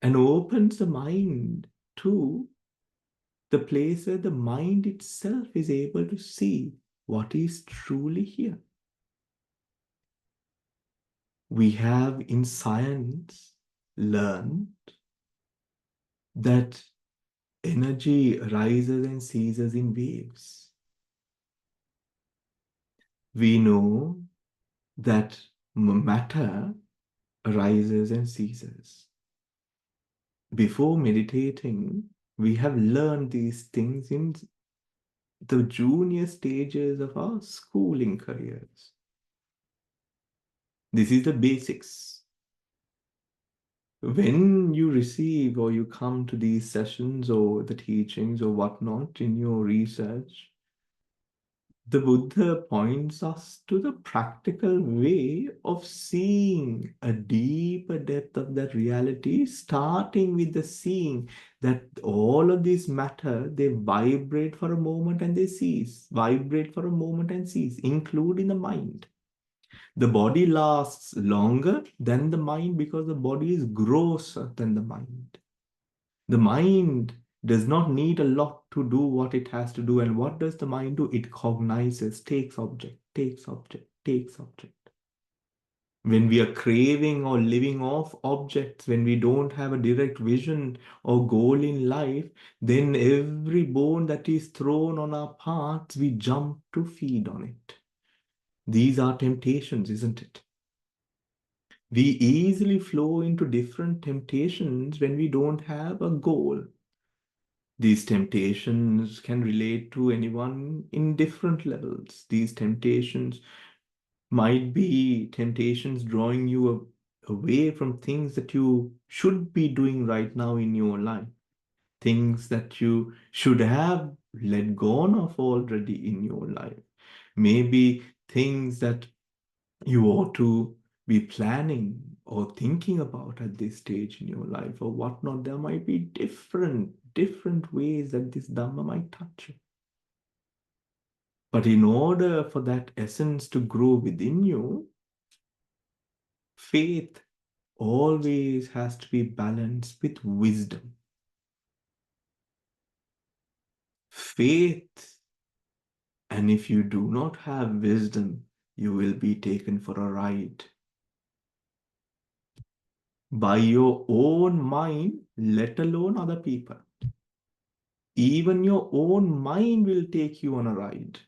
and opens the mind to the place where the mind itself is able to see what is truly here. We have in science learned that energy rises and ceases in waves. We know that matter arises and ceases. Before meditating, we have learned these things in the junior stages of our schooling careers. This is the basics. When you receive or you come to these sessions or the teachings or whatnot in your research, the Buddha points us to the practical way of seeing a deeper depth of that reality, starting with the seeing that all of this matter, they vibrate for a moment and they cease, vibrate for a moment and cease, including the mind. The body lasts longer than the mind because the body is grosser than the mind. The mind does not need a lot to do what it has to do. And what does the mind do? It cognizes, takes object, takes object, takes object. When we are craving or living off objects, when we don't have a direct vision or goal in life, then every bone that is thrown on our paths, we jump to feed on it. These are temptations, isn't it? We easily flow into different temptations when we don't have a goal. These temptations can relate to anyone in different levels. These temptations might be temptations drawing you away from things that you should be doing right now in your life, things that you should have let go of already in your life. Maybe things that you ought to be planning or thinking about at this stage in your life or whatnot. There might be different ways that this Dhamma might touch you. But in order for that essence to grow within you, faith always has to be balanced with wisdom. Faith, and if you do not have wisdom, you will be taken for a ride by your own mind, let alone other people. Even your own mind will take you on a ride.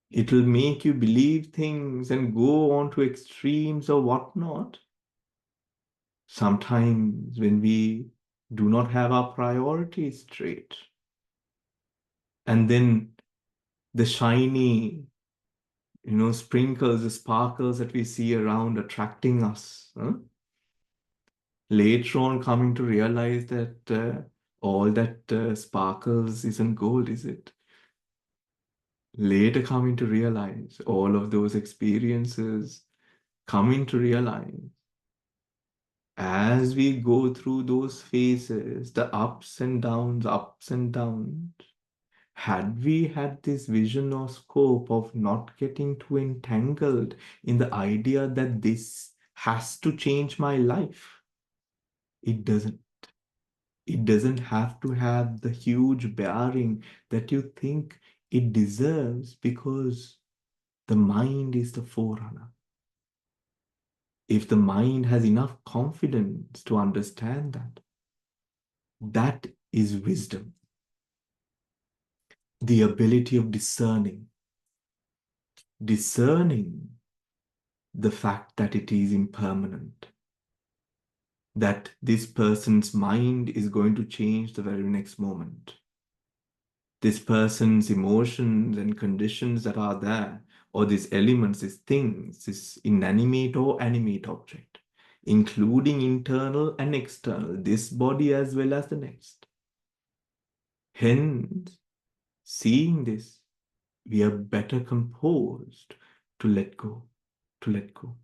It will make you believe things and go on to extremes or whatnot. Sometimes when we do not have our priorities straight, and then the shiny, sprinkles, the sparkles that we see around attracting us, huh? Later on coming to realize that all that sparkles isn't gold, is it? Later coming to realize all of those experiences, coming to realize as we go through those phases, the ups and downs, had we had this vision or scope of not getting too entangled in the idea that this has to change my life, it doesn't. It doesn't have to have the huge bearing that you think it deserves because the mind is the forerunner. If the mind has enough confidence to understand that, that is wisdom. The ability of discerning the fact that it is impermanent, that this person's mind is going to change the very next moment. This person's emotions and conditions that are there, or these elements, these things, this inanimate or animate object, including internal and external, this body as well as the next. Hence, seeing this, we are better composed to let go, to let go.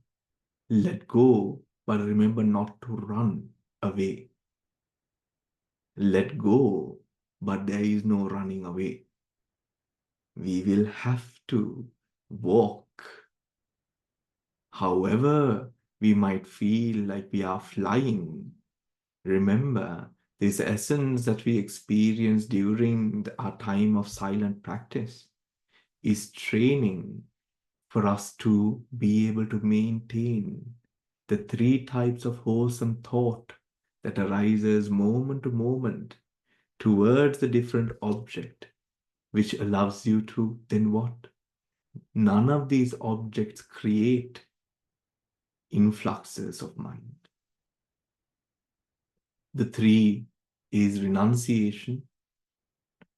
Let go, but remember not to run away. Let go, but there is no running away. We will have to walk. However, we might feel like we are flying. Remember, this essence that we experience during our time of silent practice is training for us to be able to maintain the three types of wholesome thought that arises moment to moment towards the different object, which allows you to then what? None of these objects create influxes of mind. The three is renunciation,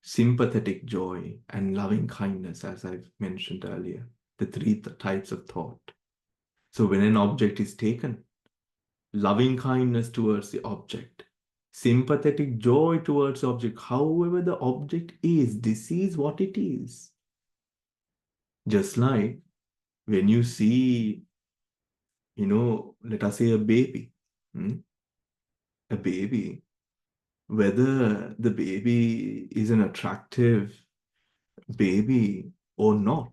sympathetic joy, and loving kindness, as I've mentioned earlier, the three types of thought. So when an object is taken, loving kindness towards the object, sympathetic joy towards the object, however the object is, this is what it is. Just like when you see, let us say a baby, a baby, whether the baby is an attractive baby or not,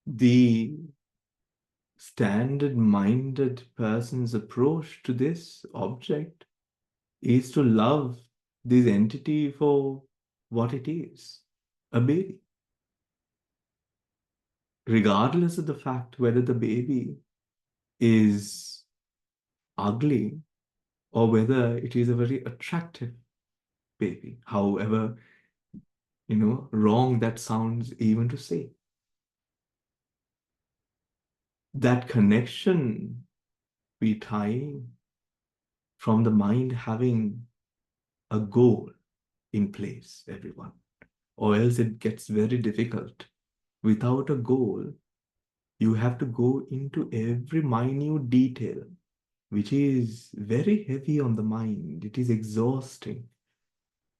the standard-minded person's approach to this object is to love this entity for what it is, a baby. Regardless of the fact whether the baby is ugly or whether it is a very attractive baby, however, wrong that sounds even to say. That connection we tie from the mind having a goal in place, everyone, or else it gets very difficult. Without a goal, you have to go into every minute detail, which is very heavy on the mind. It is exhausting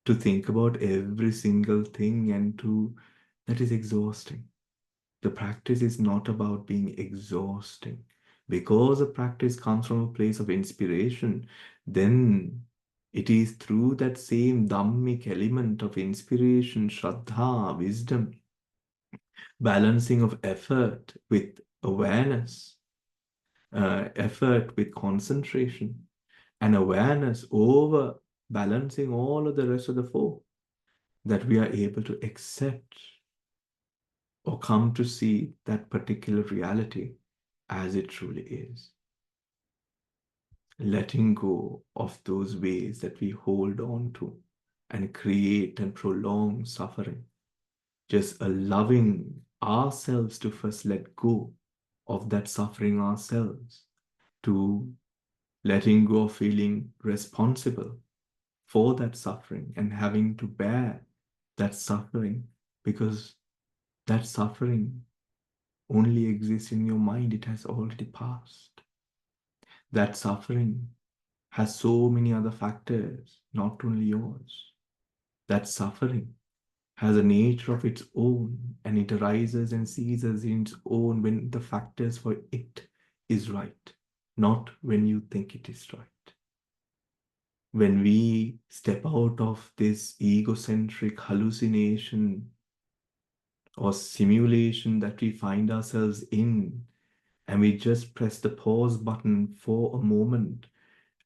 to think about every single thing, and that is exhausting. The practice is not about being exhausting. Because the practice comes from a place of inspiration, then it is through that same Dhammic element of inspiration, Shraddha, wisdom, balancing of effort with awareness, effort with concentration, and awareness over balancing all of the rest of the four, that we are able to accept or come to see that particular reality as it truly is. Letting go of those ways that we hold on to and create and prolong suffering. Just allowing ourselves to first let go of that suffering ourselves, to letting go of feeling responsible for that suffering and having to bear that suffering, because that suffering only exists in your mind. It has already passed. That suffering has so many other factors, not only yours. That suffering has a nature of its own, and it arises and ceases in its own when the factors for it is right, not when you think it is right. When we step out of this egocentric hallucination or simulation that we find ourselves in, and we just press the pause button for a moment,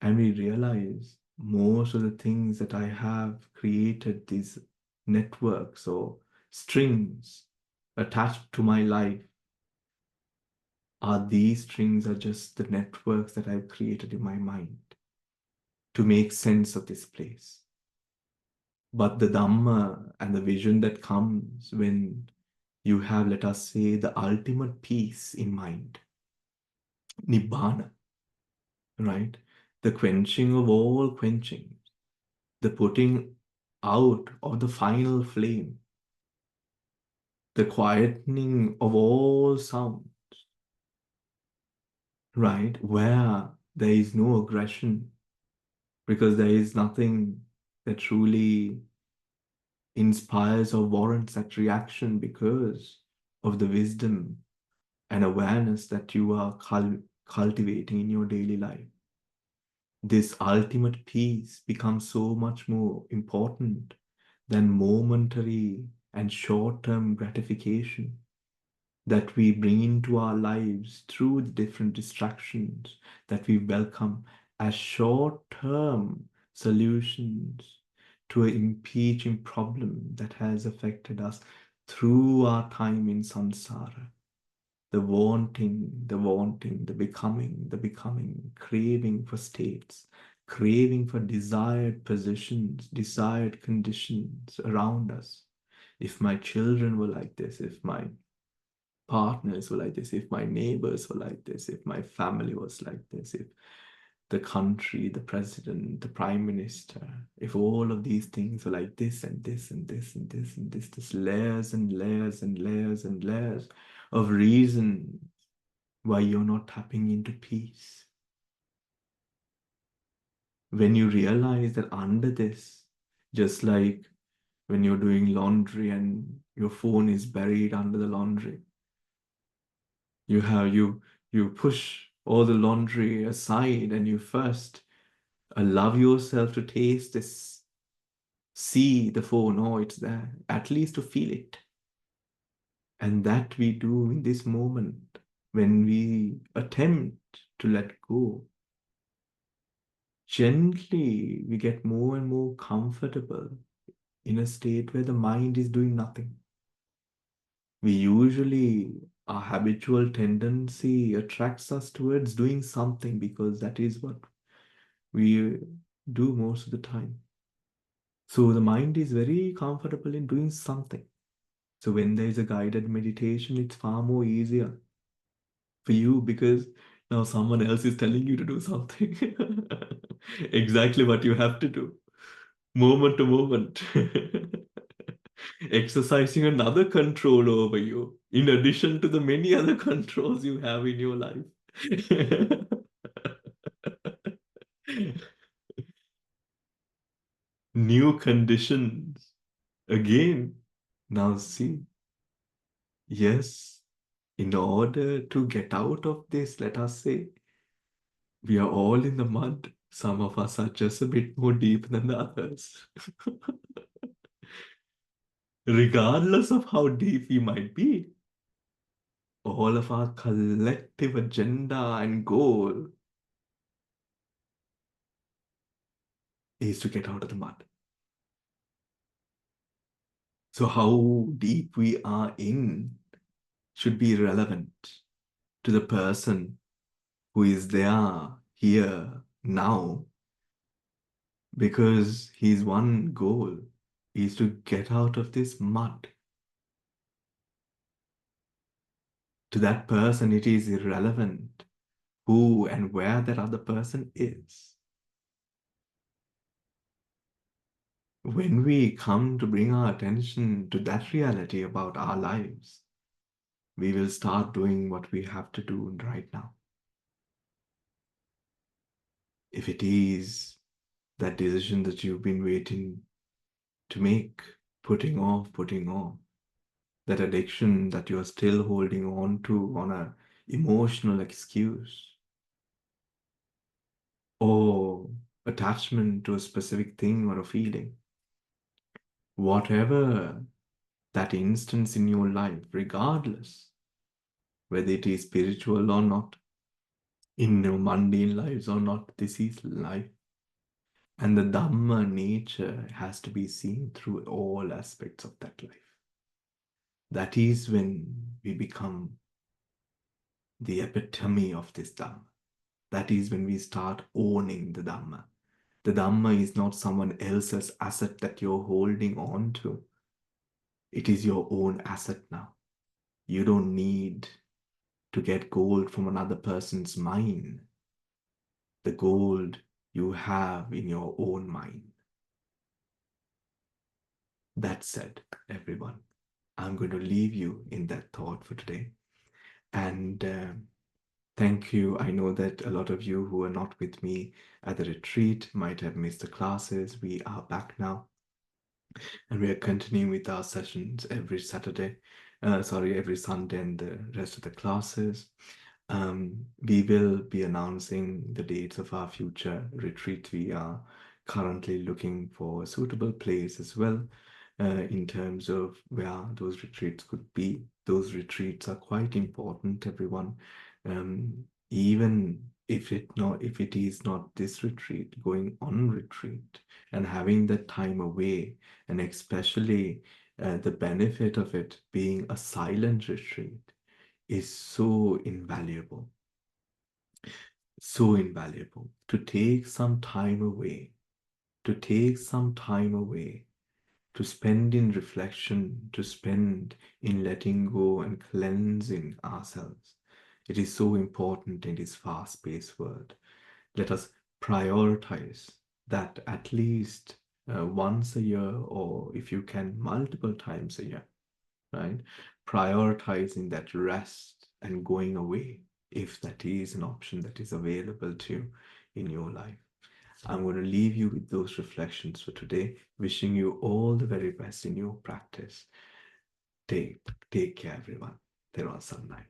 and we realize most of the things that I have created, these networks or strings attached to my life, these strings are just the networks that I've created in my mind to make sense of this place. But the Dhamma and the vision that comes when you have, let us say, the ultimate peace in mind, Nibbana, right? The quenching of all quenching, the putting out of the final flame, the quietening of all sound, right? Where there is no aggression, because there is nothing that truly inspires or warrants that reaction, because of the wisdom and awareness that you are cultivating in your daily life. This ultimate peace becomes so much more important than momentary and short-term gratification that we bring into our lives through the different distractions that we welcome as short-term solutions to an impinging problem that has affected us through our time in samsara. The wanting, the becoming, craving for states, craving for desired positions, desired conditions around us. If my children were like this, if my partners were like this, if my neighbors were like this, if my family was like this, if the country, the president, the prime minister, if all of these things were like this and this and this and this and this layers and layers and layers and layers of reason why you're not tapping into peace. When you realize that under this, just like when you're doing laundry and your phone is buried under the laundry, you push all the laundry aside and you first allow yourself to taste this, see the phone, oh, it's there, at least to feel it. And that we do in this moment when we attempt to let go. Gently, we get more and more comfortable in a state where the mind is doing nothing. We usually, our habitual tendency attracts us towards doing something, because that is what we do most of the time. So the mind is very comfortable in doing something. So when there is a guided meditation, it's far more easier for you because now someone else is telling you to do something. Exactly what you have to do, moment to moment. Exercising another control over you, in addition to the many other controls you have in your life. New conditions. Again, now see, yes, in order to get out of this, let us say, we are all in the mud. Some of us are just a bit more deep than the others. Regardless of how deep we might be, all of our collective agenda and goal is to get out of the mud. So how deep we are in should be relevant to the person who is there, here, now, because his one goal is to get out of this mud. To that person, it is irrelevant who and where that other person is. When we come to bring our attention to that reality about our lives, we will start doing what we have to do right now. If it is that decision that you've been waiting to make, putting off, that addiction that you're still holding on to on an emotional excuse, or attachment to a specific thing or a feeling, whatever that instance in your life, regardless whether it is spiritual or not, in your mundane lives or not, this is life. And the Dhamma nature has to be seen through all aspects of that life. That is when we become the epitome of this Dhamma. That is when we start owning the Dhamma. The Dhamma is not someone else's asset that you're holding on to. It is your own asset now. You don't need to get gold from another person's mine. The gold you have in your own mind. That said, everyone, I'm going to leave you in that thought for today. And thank you. I know that a lot of you who are not with me at the retreat might have missed the classes. We are back now. And we are continuing with our sessions every Saturday. Every Sunday and the rest of the classes. We will be announcing the dates of our future retreat. We are currently looking for a suitable place as well in terms of where those retreats could be. Those retreats are quite important, everyone. Even if it is not this retreat, going on retreat and having that time away, and especially the benefit of it being a silent retreat is so invaluable. So invaluable to take some time away, to spend in reflection, to spend in letting go and cleansing ourselves. It is so important in this fast-paced world. Let us prioritize that at least once a year, or if you can, multiple times a year, right? Prioritizing that rest and going away, if that is an option that is available to you in your life. I'm going to leave you with those reflections for today, wishing you all the very best in your practice. Take care, everyone. There was some night.